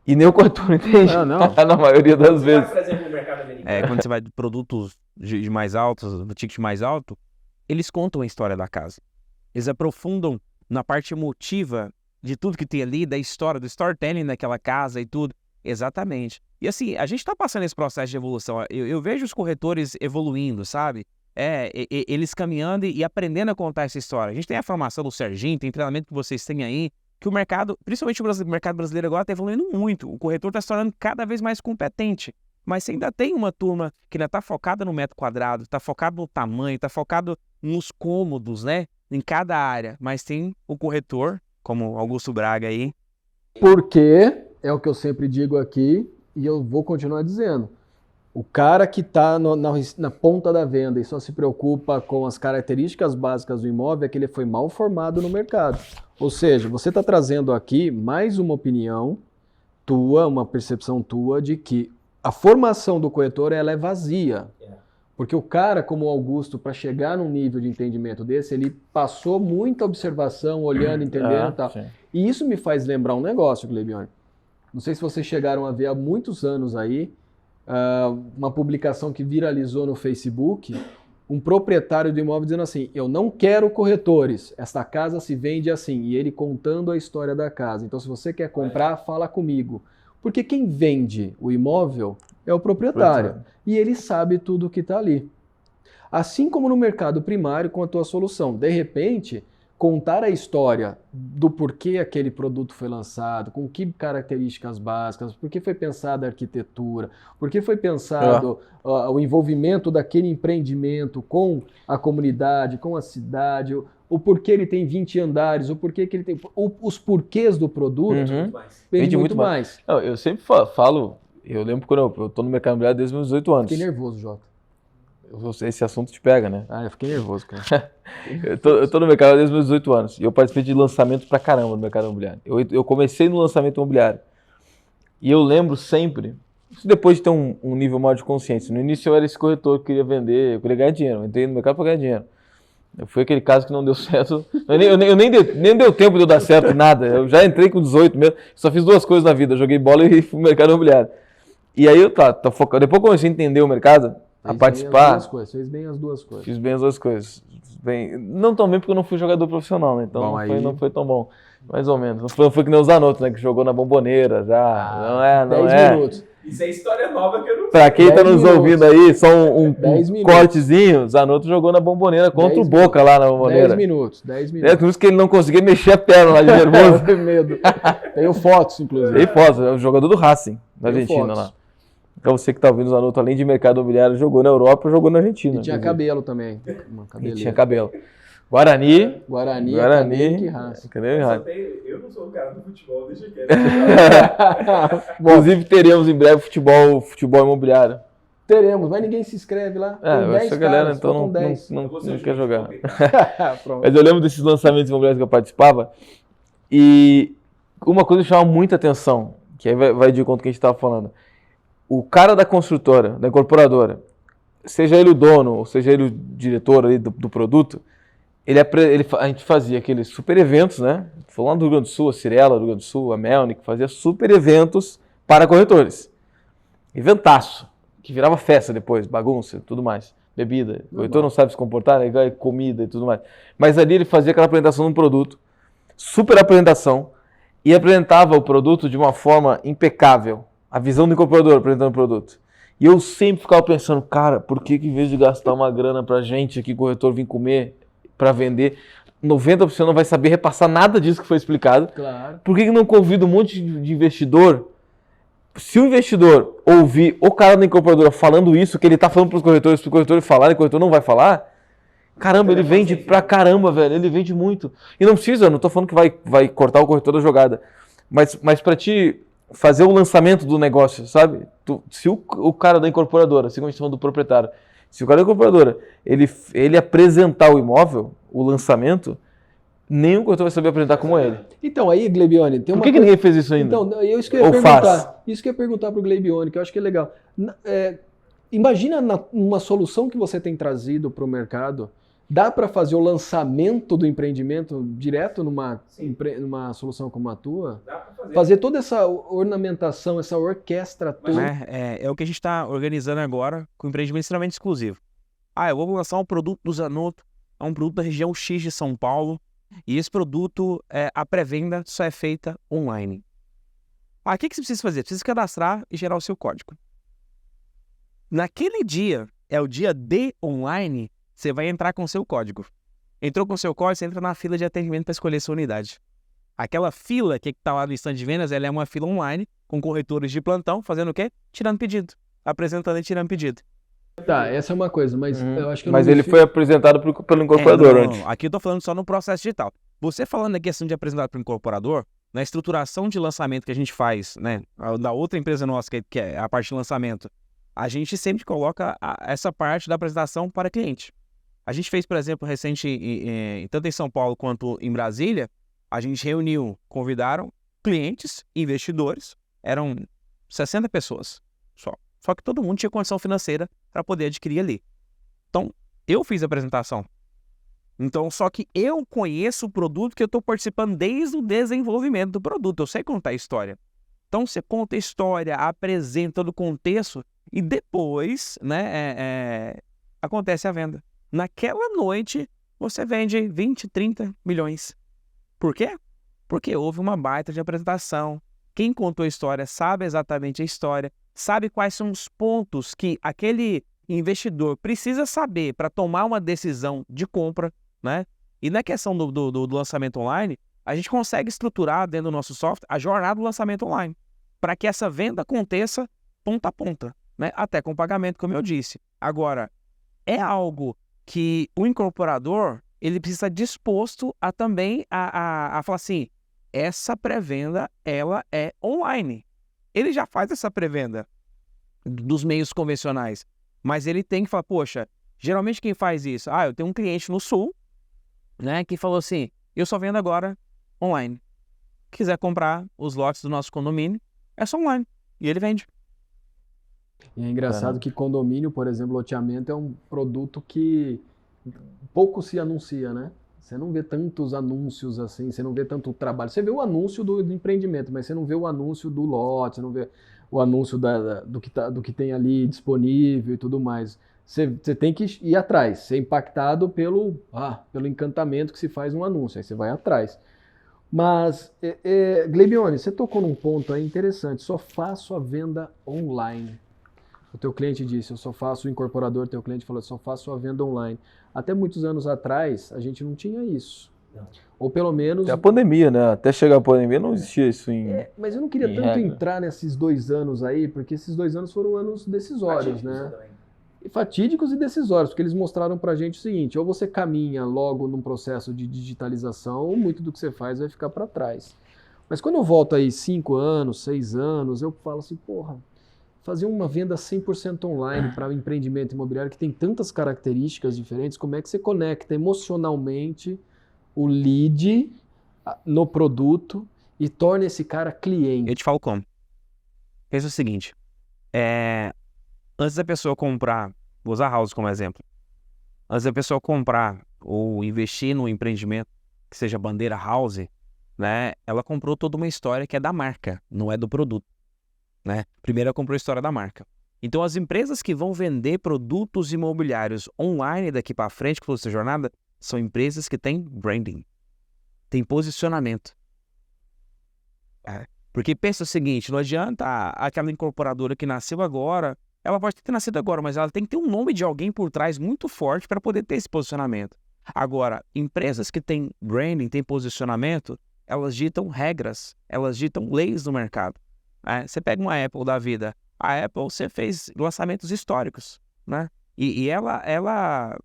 E nem o corretor não entende, na maioria das vezes. Quando você vai de produtos de mais altos, do ticket mais alto, eles contam a história da casa. Eles aprofundam na parte emotiva de tudo que tem ali, da história, do storytelling daquela casa e tudo. Exatamente. E assim, a gente está passando esse processo de evolução. Eu vejo os corretores evoluindo, sabe? Eles caminhando e aprendendo a contar essa história. A gente tem a formação do Serginho, tem treinamento que vocês têm aí, que o mercado, principalmente o mercado brasileiro agora, está evoluindo muito. O corretor está se tornando cada vez mais competente. Mas você ainda tem uma turma que ainda está focada no metro quadrado, está focado no tamanho, está focado nos cômodos, né? Em cada área. Mas tem o corretor, como Augusto Braga aí. Porque, é o que eu sempre digo aqui, e eu vou continuar dizendo, o cara que está na ponta da venda e só se preocupa com as características básicas do imóvel é que ele foi mal formado no mercado. Ou seja, você está trazendo aqui mais uma opinião tua, uma percepção tua de que a formação do corretor ela é vazia. Porque o cara, como o Augusto, para chegar num nível de entendimento desse, ele passou muita observação, olhando, entendendo e tal. Sim. E isso me faz lembrar um negócio, Gleibione. Não sei se vocês chegaram a ver há muitos anos aí, uma publicação que viralizou no Facebook, um proprietário do imóvel dizendo assim, eu não quero corretores, esta casa se vende assim, e ele contando a história da casa. Então, se você quer comprar, fala comigo. Porque quem vende o imóvel é o proprietário, e ele sabe tudo que está ali. Assim como no mercado primário com a tua solução. De repente, contar a história do porquê aquele produto foi lançado, com que características básicas, por que foi pensada a arquitetura, por que foi pensado o envolvimento daquele empreendimento com a comunidade, com a cidade, o porquê ele tem 20 andares, o porquê que ele tem... Os porquês do produto vende muito mais. Não, eu sempre falo, eu lembro quando eu estou no mercado imobiliário desde os meus 18 anos. Fiquei nervoso, Jota. Esse assunto te pega, né? Ah, eu fiquei nervoso, cara. Eu tô no mercado desde os meus 18 anos. E eu participei de lançamento pra caramba no mercado imobiliário. Eu comecei no lançamento imobiliário. E eu lembro sempre, isso depois de ter um nível maior de consciência. No início eu era esse corretor que queria vender, eu queria ganhar dinheiro. Eu entrei no mercado pra ganhar dinheiro. Foi aquele caso que não deu certo. Eu nem deu tempo de eu dar certo em nada. Eu já entrei com 18 mesmo. Só fiz 2 coisas na vida. Joguei bola e fui no mercado imobiliário. E aí eu tô focado. Depois que eu comecei a entender o mercado, a participar. Fez bem as duas coisas. Fiz bem as 2 coisas. Não tão bem porque eu não fui jogador profissional, né? Então não foi tão bom. Mais ou menos. Não foi que nem o Zanotto, né? Que jogou na Bomboneira já. Não 10 é. minutos. Isso é história nova que eu não sei. Pra quem tá nos ouvindo aí, só um 10 minutos. cortezinho, Zanotto jogou na Bomboneira contra o Boca lá na Bomboneira. 10 minutos. É por isso que ele não conseguia mexer a perna lá de nervoso. Tenho medo. Tenho fotos, inclusive. Tem fotos, é o jogador do Racing, da Tenho Argentina fotos. lá. Então você que tá ouvindo o Zanotto, além de mercado imobiliário, jogou na Europa, jogou na Argentina. E tinha cabelo também. Uma E cabeleira. tinha cabelo. Guarani. Guarani, Guarani. e Racing. Eu não sou um cara do futebol, deixa quieto. Inclusive teremos em breve futebol imobiliário. Teremos, mas ninguém se inscreve lá. Tem 10 essa galera caras, então faltam 10. não quer jogar. Pronto. Mas eu lembro desses lançamentos imobiliários que eu participava e uma coisa que chamava muita atenção, que aí vai de conta que a gente estava falando. O cara da construtora, da incorporadora, seja ele o dono, ou seja ele o diretor ali do produto, a gente fazia aqueles super eventos, né? Foi lá no Rio Grande do Sul, a Cirela do Rio Grande do Sul, a Melnick, fazia super eventos para corretores. Eventaço, que virava festa depois, bagunça e tudo mais, bebida. O corretor não sabe se comportar, né? Comida e tudo mais. Mas ali ele fazia aquela apresentação de um produto, super apresentação, e apresentava o produto de uma forma impecável. A visão do incorporador apresentando o produto. E eu sempre ficava pensando, cara, por que em vez de gastar uma grana pra gente aqui, corretor, vir comer, pra vender, 90% não vai saber repassar nada disso que foi explicado? Claro. Por que não convida um monte de investidor? Se o investidor ouvir o cara da incorporadora falando isso, que ele tá falando pros corretores, pro corretor falar, e o corretor não vai falar, caramba, ele vende pra caramba, velho, ele vende muito. E não precisa, eu não tô falando que vai cortar o corretor da jogada, mas pra ti fazer o lançamento do negócio, sabe? Se o cara da incorporadora, assim como a gente tá falando do proprietário, se o cara da incorporadora, ele apresentar o imóvel, o lançamento, nenhum corretor vai saber apresentar como ele. Então, aí, Gleibione, tem uma Por que ninguém fez isso ainda? Então, isso que eu ia Ou perguntar. faz? Isso que eu ia perguntar pro Gleibione, que eu acho que é legal. Imagina uma solução que você tem trazido para o mercado. Dá para fazer o lançamento do empreendimento direto numa solução como a tua? Dá pra Fazer toda essa ornamentação, essa orquestra toda. É o que a gente está organizando agora com um empreendimento extremamente exclusivo. Eu vou lançar um produto do Zanotto, é um produto da região X de São Paulo, e esse produto, a pré-venda só é feita online. O que você precisa fazer? Precisa cadastrar e gerar o seu código. Naquele dia, é o dia D online, você vai entrar com o seu código. Entrou com o seu código, você entra na fila de atendimento para escolher sua unidade. Aquela fila que está lá no stand de vendas, ela é uma fila online, com corretores de plantão, fazendo o quê? Tirando pedido. apresentando e tirando pedido. Tá, essa é uma coisa, mas eu acho que eu Mas não me ele foi apresentado pelo incorporador Não, antes. aqui eu tô falando só no processo digital. Você falando da questão de apresentar para o incorporador, na estruturação de lançamento que a gente faz, né, da outra empresa nossa, que é a parte de lançamento, a gente sempre coloca essa parte da apresentação para cliente. A gente fez, por exemplo, recente, tanto em São Paulo quanto em Brasília, a gente reuniu, convidaram clientes, investidores, eram 60 pessoas só. Só que todo mundo tinha condição financeira para poder adquirir ali. Então, eu fiz a apresentação. Então, só que eu conheço o produto que eu estou participando desde o desenvolvimento do produto. Eu sei contar a história. Então, você conta a história, apresenta todo o contexto e depois, né, acontece a venda. Naquela noite, você vende 20, 30 milhões. Por quê? Porque houve uma baita de apresentação. Quem contou a história sabe exatamente a história, sabe quais são os pontos que aquele investidor precisa saber para tomar uma decisão de compra, né? E na questão do lançamento online, a gente consegue estruturar dentro do nosso software a jornada do lançamento online, para que essa venda aconteça ponta a ponta, né? Até com pagamento, como eu disse. Agora, é algo que o incorporador ele precisa estar disposto a também a falar assim, essa pré-venda ela é online. Ele já faz essa pré-venda dos meios convencionais, mas ele tem que falar, poxa, geralmente quem faz isso? Eu tenho um cliente no Sul, né, que falou assim, eu só vendo agora online. Quiser comprar os lotes do nosso condomínio, é só online. E ele vende. E é engraçado que condomínio, por exemplo, loteamento é um produto que pouco se anuncia, né? Você não vê tantos anúncios assim, você não vê tanto trabalho. Você vê o anúncio do empreendimento, mas você não vê o anúncio do lote, você não vê o anúncio do que tem ali disponível e tudo mais. Você tem que ir atrás, ser impactado pelo encantamento que se faz um anúncio, aí você vai atrás. Mas, Gleibione, você tocou num ponto aí interessante, só faço a venda online. O teu cliente disse, o incorporador, teu cliente falou, só faço a venda online. Até muitos anos atrás, a gente não tinha isso. Não. Ou pelo menos... Até a pandemia, né? Até chegar a pandemia não existia isso mas eu não queria tanto entrar nesses 2 anos aí, porque esses 2 anos foram anos decisórios, né? Fatídicos e decisórios, porque eles mostraram pra gente o seguinte, ou você caminha logo num processo de digitalização, ou muito do que você faz vai ficar para trás. Mas quando eu volto aí 5 anos, 6 anos, eu falo assim, porra, fazer uma venda 100% online para um empreendimento imobiliário que tem tantas características diferentes, como é que você conecta emocionalmente o lead no produto e torna esse cara cliente? Eu te falo como. Pensa o seguinte, antes da pessoa comprar, vou usar a House como exemplo, antes da pessoa comprar ou investir no empreendimento, que seja bandeira House, né, ela comprou toda uma história que é da marca, não é do produto. Né? Primeiro ela comprou a história da marca. Então as empresas que vão vender produtos imobiliários online daqui para frente, que for essa jornada, são empresas que têm branding, têm posicionamento. Porque pensa o seguinte, não adianta aquela incorporadora que nasceu agora, ela pode ter nascido agora, mas ela tem que ter um nome de alguém por trás muito forte para poder ter esse posicionamento. Agora, empresas que têm branding, têm posicionamento, elas ditam regras, elas ditam leis do mercado. Você pega uma Apple da vida, a Apple você fez lançamentos históricos, né? E ela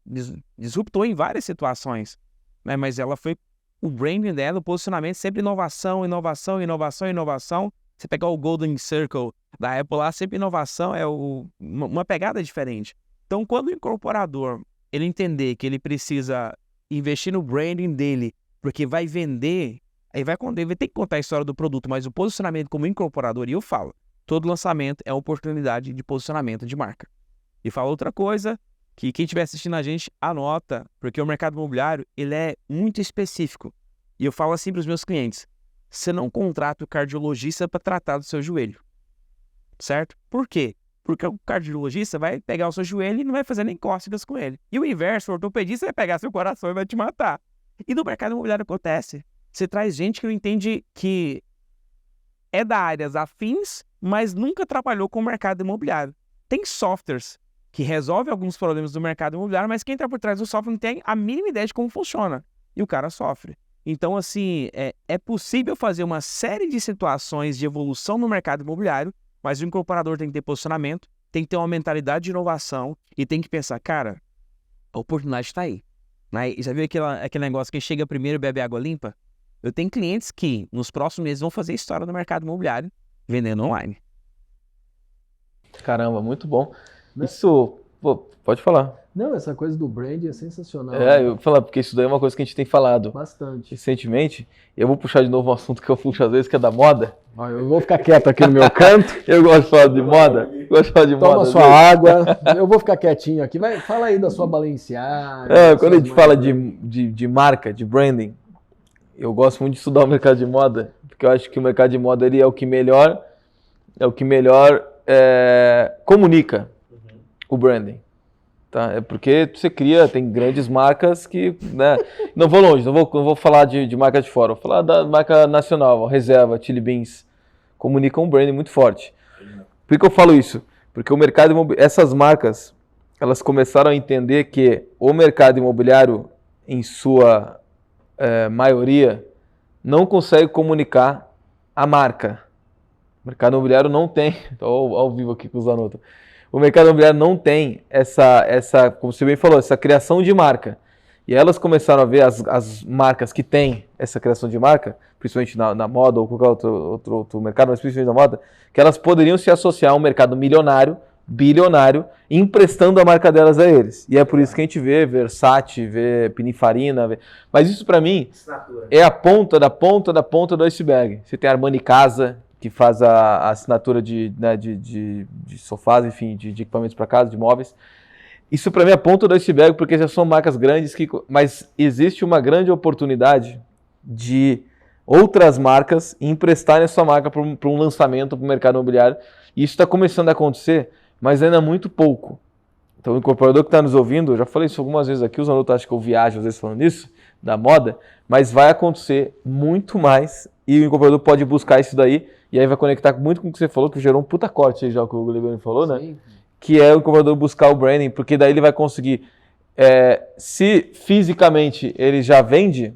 disruptou em várias situações, né? Mas ela foi, o branding dela, o posicionamento, sempre inovação, inovação, inovação, inovação. Você pegar o Golden Circle da Apple lá, sempre inovação, uma pegada diferente. Então, quando o incorporador, ele entender que ele precisa investir no branding dele, porque vai vender... Aí ele vai ter que contar a história do produto, mas o posicionamento como incorporador, e eu falo, todo lançamento é uma oportunidade de posicionamento de marca. E falo outra coisa, que quem estiver assistindo a gente, anota, porque o mercado imobiliário, ele é muito específico. E eu falo assim para os meus clientes, você não contrata o cardiologista para tratar do seu joelho, certo? Por quê? Porque o cardiologista vai pegar o seu joelho e não vai fazer nem cócegas com ele. E o inverso, o ortopedista vai pegar seu coração e vai te matar. E no mercado imobiliário acontece. Você traz gente que não entende que é da áreas afins, mas nunca trabalhou com o mercado imobiliário. Tem softwares que resolvem alguns problemas do mercado imobiliário, mas quem está por trás do software não tem a mínima ideia de como funciona. E o cara sofre. Então, assim, é possível fazer uma série de situações de evolução no mercado imobiliário, mas o incorporador tem que ter posicionamento, tem que ter uma mentalidade de inovação e tem que pensar, cara, a oportunidade está aí. Né? E já viu aquele negócio que chega primeiro e bebe água limpa? Eu tenho clientes que nos próximos meses vão fazer história no mercado imobiliário vendendo online. Caramba, muito bom. Isso, pô, pode falar. Não, essa coisa do brand é sensacional. Eu vou falar, porque isso daí é uma coisa que a gente tem falado Bastante. recentemente. Eu vou puxar de novo um assunto que eu puxo às vezes, que é da moda. Ó, eu vou ficar quieto aqui no meu canto. Eu gosto de falar de moda. Gosto de falar de Toma moda. sua água. Eu vou ficar quietinho aqui. Fala aí da sua Balenciaga. Quando a gente fala de marca, de branding, eu gosto muito de estudar o mercado de moda, porque eu acho que o mercado de moda ele é o que melhor comunica o branding. Tá? É porque você tem grandes marcas que, né, não vou longe, não vou falar de marca de fora, vou falar da marca nacional, Reserva, Chili Beans, comunicam um branding muito forte. Por que eu falo isso? Porque o mercado imobiliário, essas marcas, elas começaram a entender que o mercado imobiliário, em sua maioria, não consegue comunicar a marca. O mercado imobiliário não tem, estou ao vivo aqui com o Zanotto, o mercado imobiliário não tem essa, como você bem falou, essa criação de marca. E elas começaram a ver as marcas que têm essa criação de marca, principalmente na moda ou qualquer outro mercado, mas principalmente na moda, que elas poderiam se associar a um mercado milionário, bilionário, emprestando a marca delas a eles. E é por isso que a gente vê Versace, vê Pininfarina, mas isso para mim é a ponta do iceberg. Você tem a Armani Casa, que faz a assinatura de sofás, enfim, de equipamentos para casa, de móveis. Isso para mim é a ponta do iceberg, porque já são marcas grandes, mas existe uma grande oportunidade de outras marcas emprestarem a sua marca para um lançamento para o mercado imobiliário. E isso está começando a acontecer, mas ainda é muito pouco. Então o incorporador que está nos ouvindo, eu já falei isso algumas vezes aqui, os alunos acham que eu viajo às vezes falando isso, da moda, mas vai acontecer muito mais e o incorporador pode buscar isso daí e aí vai conectar muito com o que você falou, que gerou um puta corte aí já, o que o Guilherme falou, né? Sim. Que é o incorporador buscar o branding, porque daí ele vai conseguir, se fisicamente ele já vende,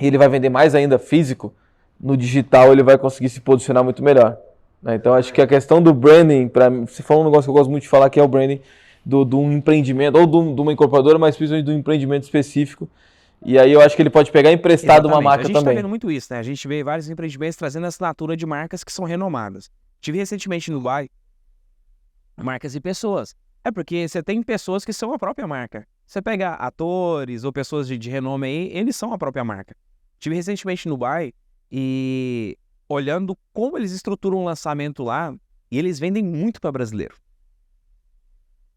e ele vai vender mais ainda físico, no digital ele vai conseguir se posicionar muito melhor. Né? Então acho que a questão do branding, para mim, você falou um negócio que eu gosto muito de falar, que é o branding de um empreendimento, ou de uma incorporadora, mas principalmente de um empreendimento específico. E aí eu acho que ele pode pegar emprestado uma marca também. A gente está vendo muito isso, né? A gente vê vários empreendimentos trazendo assinatura de marcas que são renomadas. Tive recentemente no Dubai, marcas e pessoas. É porque você tem pessoas que são a própria marca. Você pega atores ou pessoas de renome aí, eles são a própria marca. Tive recentemente no Dubai e olhando como eles estruturam um lançamento lá, e eles vendem muito para brasileiro.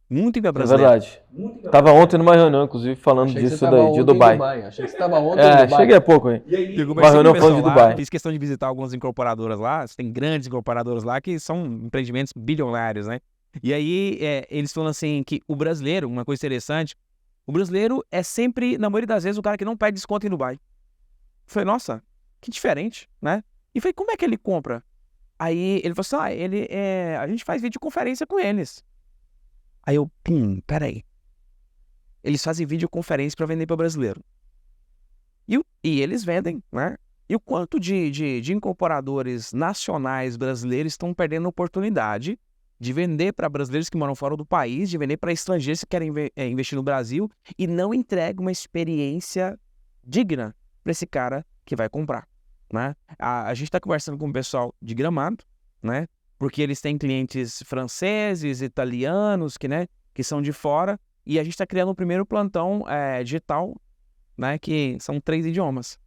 Muito para brasileiro. É verdade. Tava ontem numa reunião, inclusive, falando disso daí, de Dubai. Achei que você estava ontem em Dubai. Cheguei há pouco aí. Uma reunião falando de Dubai. Fiz questão de visitar algumas incorporadoras lá. Tem grandes incorporadoras lá que são empreendimentos bilionários, né? E aí, eles falam assim que o brasileiro, uma coisa interessante, o brasileiro é sempre, na maioria das vezes, o cara que não pede desconto em Dubai. Eu falei, nossa, que diferente, né? E falei, como é que ele compra? Aí ele falou assim, a gente faz videoconferência com eles. Aí eu, peraí. Eles fazem videoconferência para vender para o brasileiro. E eles vendem, né? E o quanto de incorporadores nacionais brasileiros estão perdendo a oportunidade de vender para brasileiros que moram fora do país, de vender para estrangeiros que querem investir no Brasil e não entrega uma experiência digna para esse cara que vai comprar, né? A gente está conversando com o pessoal de Gramado, né? Porque eles têm clientes franceses, italianos, que são de fora, e a gente está criando o primeiro plantão digital, né? Que são 3 idiomas.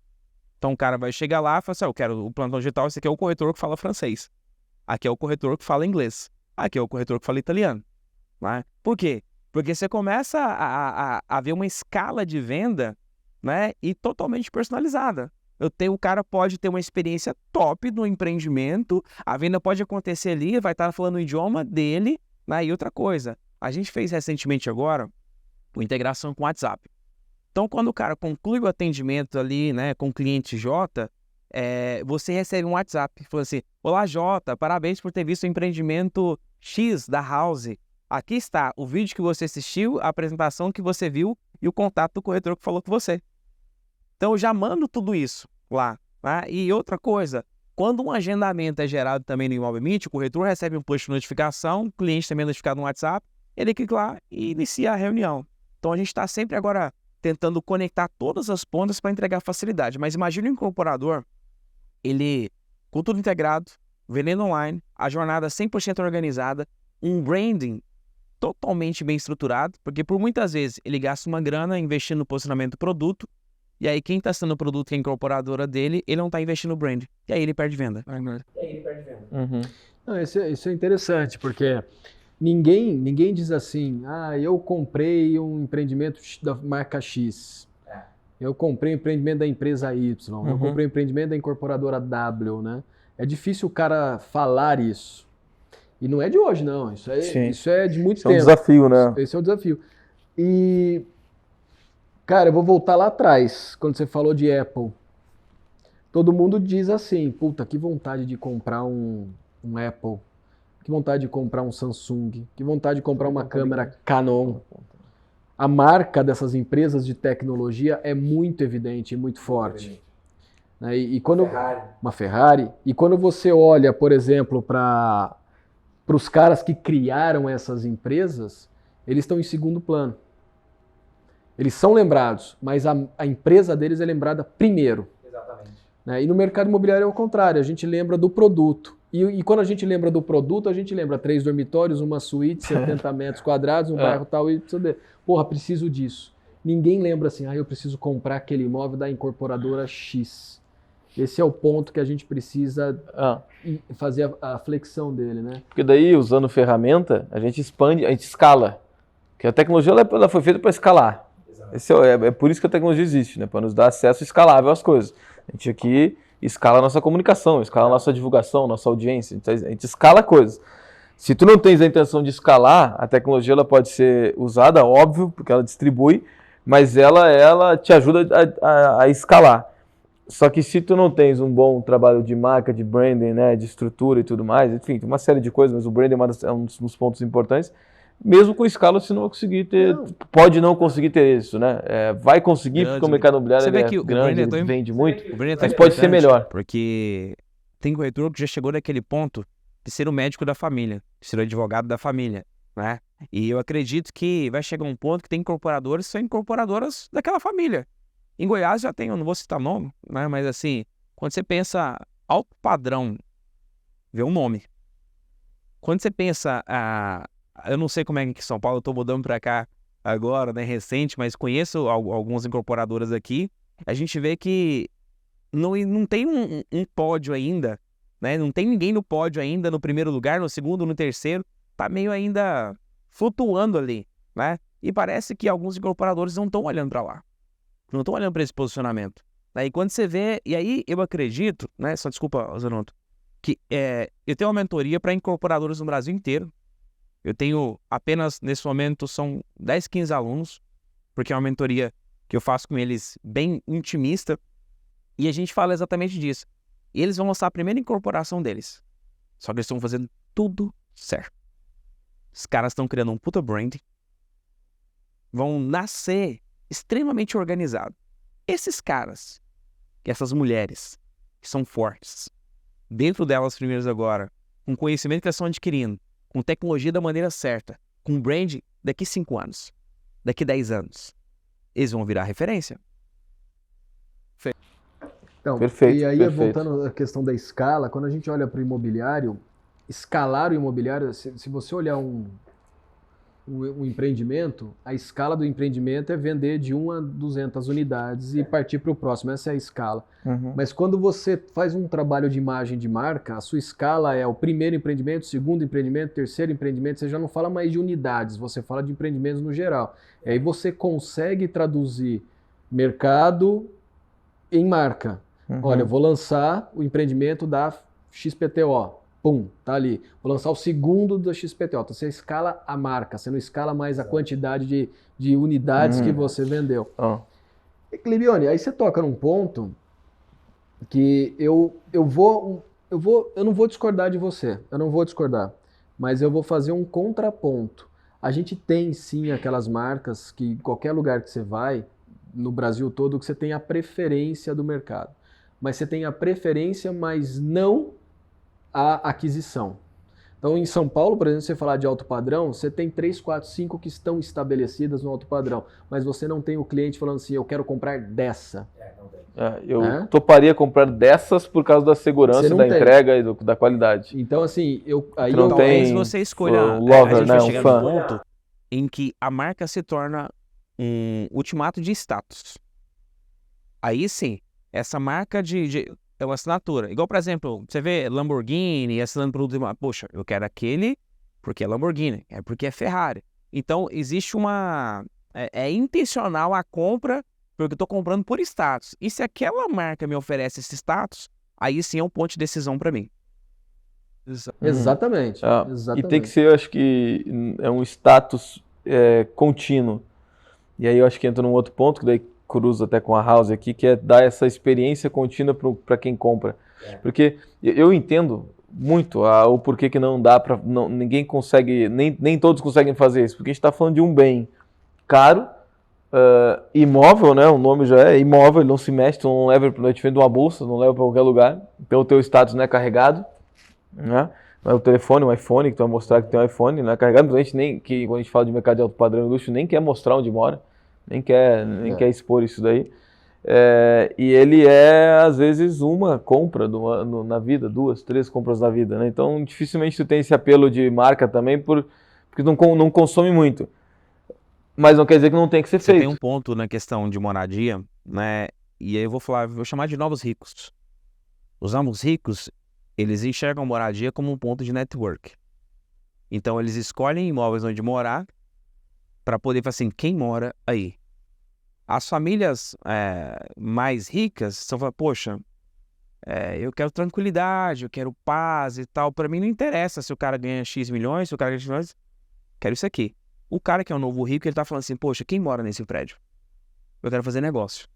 Então o cara vai chegar lá e fala assim, eu quero o plantão digital, esse aqui é o corretor que fala francês. Aqui é o corretor que fala inglês. Aqui é o corretor que fala italiano. Né? Por quê? Porque você começa a ver uma escala de venda, né? E totalmente personalizada. O cara pode ter uma experiência top no empreendimento, a venda pode acontecer ali, vai estar falando o idioma dele, né? E outra coisa, a gente fez recentemente agora uma integração com o WhatsApp. Então, quando o cara conclui o atendimento ali, né, com o cliente J, você recebe um WhatsApp, falando assim, olá J, parabéns por ter visto o empreendimento X da House. Aqui está o vídeo que você assistiu, a apresentação que você viu e o contato do corretor que falou com você. Então, eu já mando tudo isso lá. Tá? E outra coisa, Quando um agendamento é gerado também no Imóvel Meet, o corretor recebe um push de notificação, o cliente também é notificado no WhatsApp, ele clica lá e inicia a reunião. Então a gente está sempre agora tentando conectar todas as pontas para entregar facilidade. Mas imagine um incorporador, ele com tudo integrado, vendendo online, a jornada 100% organizada, um branding totalmente bem estruturado, porque por muitas vezes ele gasta uma grana investindo no posicionamento do produto, e aí quem está sendo o produto, que é a incorporadora dele, ele não está investindo no brand. E aí ele perde venda. Uhum. Não, isso é interessante, porque ninguém diz assim, eu comprei um empreendimento da marca X, eu comprei um empreendimento da empresa Y, eu comprei um empreendimento da incorporadora W, né? É difícil o cara falar isso. E não é de hoje, não. Isso é de muito tempo. É um desafio, né? Esse é o desafio. E, cara, eu vou voltar lá atrás, quando você falou de Apple. Todo mundo diz assim, puta, que vontade de comprar um Apple, que vontade de comprar um Samsung, que vontade de comprar uma câmera Canon. A marca dessas empresas de tecnologia é muito evidente e muito forte. Né? E quando uma Ferrari. E quando você olha, por exemplo, para os caras que criaram essas empresas, eles estão em segundo plano. Eles são lembrados, mas a empresa deles é lembrada primeiro. Exatamente. Né? E no mercado imobiliário é o contrário, a gente lembra do produto. E quando a gente lembra do produto, a gente lembra 3 dormitórios, uma suíte, 70 metros quadrados, um bairro tal e porra, preciso disso. Ninguém lembra assim, eu preciso comprar aquele imóvel da incorporadora X. Esse é o ponto que a gente precisa fazer a flexão dele, né? Porque daí, usando ferramenta, a gente expande, a gente escala. Porque a tecnologia ela foi feita para escalar. É por isso que a tecnologia existe, né? Para nos dar acesso escalável às coisas. A gente aqui escala a nossa comunicação, escala a nossa divulgação, nossa audiência. A gente escala coisas. Se tu não tens a intenção de escalar, a tecnologia ela pode ser usada, óbvio, porque ela distribui, mas ela te ajuda a escalar. Só que se tu não tens um bom trabalho de marca, de branding, né, de estrutura e tudo mais, enfim, tem uma série de coisas, mas o branding é um dos pontos importantes. Mesmo com escala, você não vai conseguir ter, pode não conseguir ter isso, né? Vai conseguir, porque o mercado imobiliário é grande, ele vende muito, mas pode ser melhor. Porque tem corretor que já chegou naquele ponto de ser o médico da família, de ser o advogado da família, né? E eu acredito que vai chegar um ponto que tem incorporadores que são incorporadoras daquela família. Em Goiás já tem, eu não vou citar nome, né? Mas assim, quando você pensa alto padrão, vê um nome. Quando você pensa eu não sei como é que em São Paulo, eu tô mudando pra cá agora, né, recente, mas conheço algumas incorporadoras aqui. A gente vê que não tem um pódio ainda, né? Não tem ninguém no pódio ainda, no primeiro lugar, no segundo, no terceiro. Tá meio ainda flutuando ali, né? E parece que alguns incorporadores não estão olhando para lá. Não estão olhando para esse posicionamento. Aí quando você vê, e aí eu acredito, né? Só desculpa, Zanotto, que eu tenho uma mentoria para incorporadores no Brasil inteiro. Eu tenho apenas, nesse momento, são 10, 15 alunos, porque é uma mentoria que eu faço com eles bem intimista, e a gente fala exatamente disso. E eles vão lançar a primeira incorporação deles. Só que eles estão fazendo tudo certo. Os caras estão criando um puta brand, vão nascer extremamente organizados. Esses caras, essas mulheres, que são fortes, dentro delas primeiras agora, com conhecimento que elas estão adquirindo, com tecnologia da maneira certa, com brand daqui 5 anos, daqui 10 anos, eles vão virar referência. Então, Perfeito, e aí, perfeito. voltando à questão da escala, quando a gente olha para o imobiliário, escalar o imobiliário, se você olhar um empreendimento, a escala do empreendimento é vender de 1 a 200 unidades e partir para o próximo. Essa é a escala. Mas quando você faz um trabalho de imagem de marca, a sua escala é o primeiro empreendimento, segundo empreendimento, terceiro empreendimento. Você já não fala mais de unidades, você fala de empreendimentos no geral. E aí você consegue traduzir mercado em marca. Olha, eu vou lançar o empreendimento da XPTO. Pum, tá ali. Vou lançar o segundo da XPTO. Então você escala a marca, você não escala mais a quantidade de unidades que você vendeu. Clibione, aí você toca num ponto que eu não vou discordar de você, eu não vou discordar, mas eu vou fazer um contraponto. A gente tem sim aquelas marcas que em qualquer lugar que você vai, no Brasil todo, que você tem a preferência do mercado. mas você tem a preferência, mas não a aquisição. Então, em São Paulo, por exemplo, se você falar de alto padrão, você tem 3, 4, 5 que estão estabelecidas no alto padrão, mas você não tem o cliente falando assim, eu quero comprar dessa. Eu toparia comprar dessas por causa da segurança, da entrega e da qualidade. Então, assim, talvez você escolha o lover, a gente vai chegar fã. no ponto em que a marca se torna um ultimato de status. Aí sim, essa marca é uma assinatura. Igual, por exemplo, você vê Lamborghini assinando produto, poxa, eu quero aquele porque é Lamborghini, é porque é Ferrari. Então, existe é intencional a compra, porque eu estou comprando por status. E se aquela marca me oferece esse status, aí sim é um ponto de decisão para mim. Exatamente. E tem que ser, eu acho que é um status contínuo. E aí eu acho que entra num outro ponto, que daí cruza até com a House aqui, que é dar essa experiência contínua para quem compra. Porque eu entendo muito o porquê que não dá para... Ninguém consegue, nem todos conseguem fazer isso, porque a gente está falando de um bem caro, imóvel, né? O nome já é imóvel, ele não se mexe, tu não leva para vende uma bolsa, não leva para qualquer lugar, então o teu status não é carregado, né? Não é o telefone, o iPhone, que tu vai mostrar que tem um iPhone, não é carregado, mas a gente quando a gente fala de mercado de alto padrão e luxo, nem quer mostrar onde mora, nem quer expor isso daí. E ele às vezes, uma compra na vida, 2, 3 compras na vida, né? Então, dificilmente tu tem esse apelo de marca também, porque não consome muito. Mas não quer dizer que não tem que ser feito. Tem um ponto na questão de moradia, né? E aí eu vou chamar de novos ricos. Os novos ricos, eles enxergam a moradia como um ponto de network. Então, eles escolhem imóveis onde morar para poder falar assim, quem mora aí? As famílias mais ricas estão falando, poxa, eu quero tranquilidade, eu quero paz e tal. Para mim não interessa se o cara ganha X milhões, se o cara ganha X milhões, quero isso aqui. O cara que é o novo rico, ele tá falando assim, poxa, quem mora nesse prédio? Eu quero fazer negócio.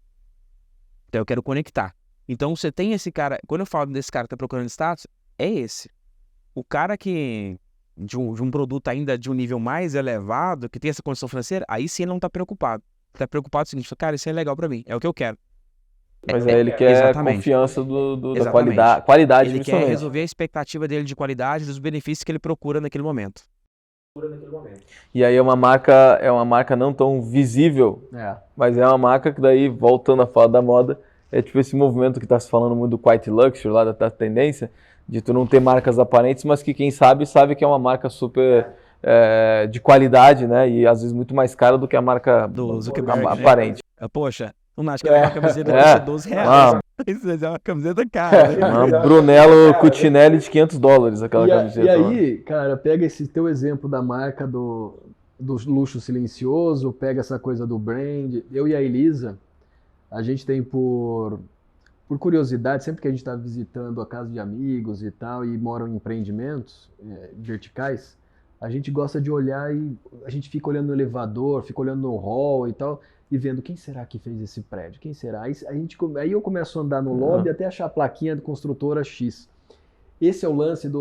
Então eu quero conectar. Então você tem esse cara, quando eu falo desse cara que tá procurando status, é esse. O cara que, de um produto ainda de um nível mais elevado, que tem essa condição financeira, aí sim ele não tá preocupado. Tá preocupado com o seguinte, cara, isso é legal pra mim, é o que eu quero. Mas ele quer a confiança da qualidade. Ele quer resolver a expectativa dele de qualidade, dos benefícios que ele procura naquele momento. E aí é uma marca não tão visível, mas é uma marca que daí, voltando a falar da moda, é tipo esse movimento que está se falando muito do Quiet Luxury, lá da tendência, de tu não ter marcas aparentes, mas que quem sabe que é uma marca super de qualidade, né? E às vezes muito mais cara do que a marca do Zuckerberg, aparente. Né? Poxa, não acho que a camiseta custa R$12. Isso é uma camiseta cara. Né? Uma Brunello Cucinelli de $500, aquela camiseta. E aí, cara, pega esse teu exemplo da marca do luxo silencioso, pega essa coisa do brand. Eu e a Elisa, a gente tem por curiosidade, sempre que a gente está visitando a casa de amigos e tal, e moram em empreendimentos verticais, a gente gosta de olhar e a gente fica olhando no elevador, fica olhando no hall e tal, e vendo quem será que fez esse prédio, quem será? Aí eu começo a andar no lobby até achar a plaquinha de construtora X. Esse é o lance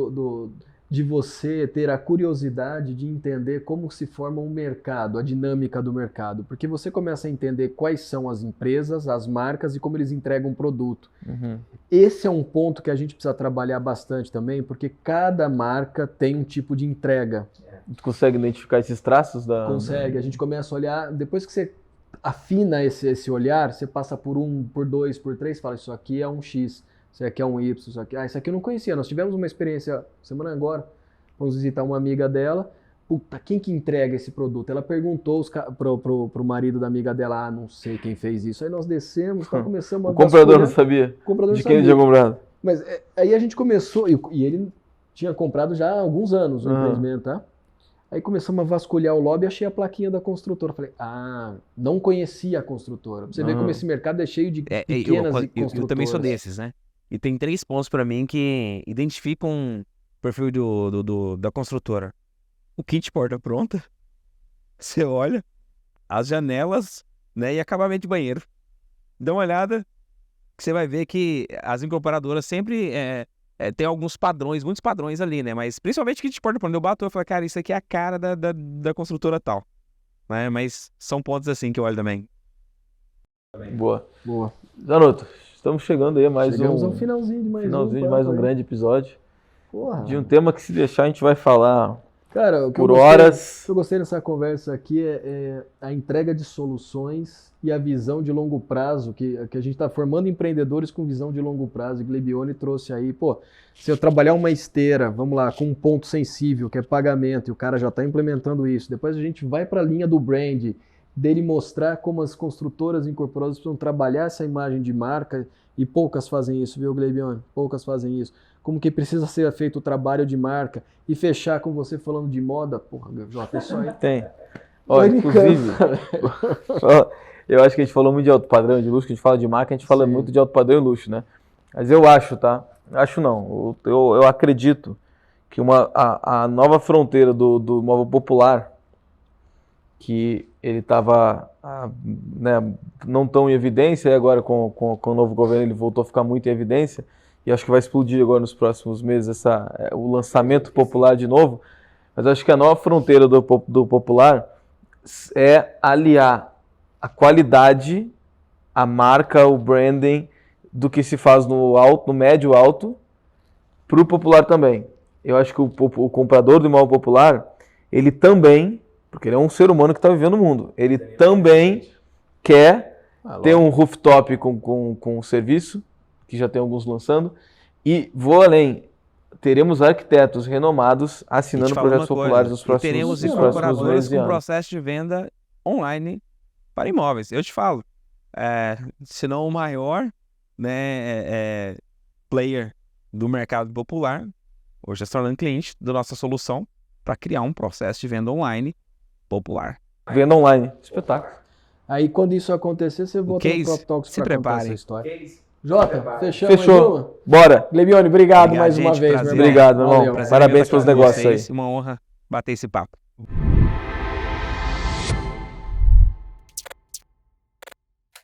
de você ter a curiosidade de entender como se forma um mercado, a dinâmica do mercado, porque você começa a entender quais são as empresas, as marcas e como eles entregam produto. Esse é um ponto que a gente precisa trabalhar bastante também, porque cada marca tem um tipo de entrega. Tu consegue identificar esses traços? Consegue, a gente começa a olhar, depois que você afina esse olhar, você passa por 1, por 2, por 3, fala, isso aqui é um X, isso aqui é um Y, isso aqui eu não conhecia. Nós tivemos uma experiência semana agora, fomos visitar uma amiga dela, puta, quem que entrega esse produto? Ela perguntou pro marido da amiga dela, não sei quem fez isso. Aí nós descemos, começamos a... O comprador não sabia de quem ele tinha comprado. Mas aí a gente começou, e ele tinha comprado já há alguns anos o empreendimento, tá? Aí começamos a vasculhar o lobby e achei a plaquinha da construtora. Falei, não conhecia a construtora. Você vê como esse mercado é cheio de pequenas construtoras. Eu também sou desses, né? E tem 3 pontos para mim que identificam o perfil da construtora. O kit porta pronta, você olha, as janelas, né, e acabamento de banheiro. Dá uma olhada que você vai ver que as incorporadoras sempre... tem alguns padrões, muitos padrões ali, né? Mas principalmente que te porta pronto. Eu bato e falo, cara, isso aqui é a cara da construtora tal. Né? Mas são pontos assim que eu olho também. Boa. Zanotto, Estamos chegando aí a mais Chegamos um... ao finalzinho de mais finalzinho de um. mais um papo aí. grande episódio. Porra. De um tema que, se deixar, a gente vai falar Cara, o que por eu gostei, horas. o que eu gostei nessa conversa aqui é a entrega de soluções e a visão de longo prazo, que a gente está formando empreendedores com visão de longo prazo. E Gleibione trouxe aí, pô, se eu trabalhar uma esteira, vamos lá, com um ponto sensível, que é pagamento, e o cara já está implementando isso, depois a gente vai para a linha do brand, dele mostrar como as construtoras incorporadas precisam trabalhar essa imagem de marca, e poucas fazem isso, viu, Gleibione? Poucas fazem isso. Como que precisa ser feito o trabalho de marca, e fechar com você falando de moda, porra, Jota, isso aí. Tem. Ó, inclusive, eu acho que a gente falou muito de alto padrão e de luxo, que a gente fala de marca, a gente fala Sim. muito de alto padrão e luxo, né? Mas eu acho, tá? Acho não. Eu acredito que a nova fronteira do móvel popular, que ele estava né, não tão em evidência, e agora com o novo governo ele voltou a ficar muito em evidência, e acho que vai explodir agora nos próximos meses o lançamento popular de novo, mas acho que a nova fronteira do popular é aliar a qualidade, a marca, o branding do que se faz no alto, no médio alto, para o popular também. Eu acho que o comprador do imóvel popular, ele também, porque ele é um ser humano que está vivendo no mundo, ele também quer ter um rooftop com serviço, que já tem alguns lançando, e vou além, teremos arquitetos renomados assinando projetos populares nos próximos teremos meses incorporadores e com anos. processo de venda online para imóveis. Eu te falo, se não o maior, né, player do mercado popular, hoje está se tornando cliente da nossa solução para criar um processo de venda online popular. Venda online, espetáculo. Aí quando isso acontecer, você volta no case, Prop Talks se para contar preparem. essa história. Jota, fechamos mais uma? Fechou. Bora. Gleibione, obrigado mais uma gente, vez, prazer. meu irmão. Obrigado, meu irmão. Valeu. Prazer Parabéns mesmo pelos estar com negócios vocês. aí. Uma honra bater esse papo.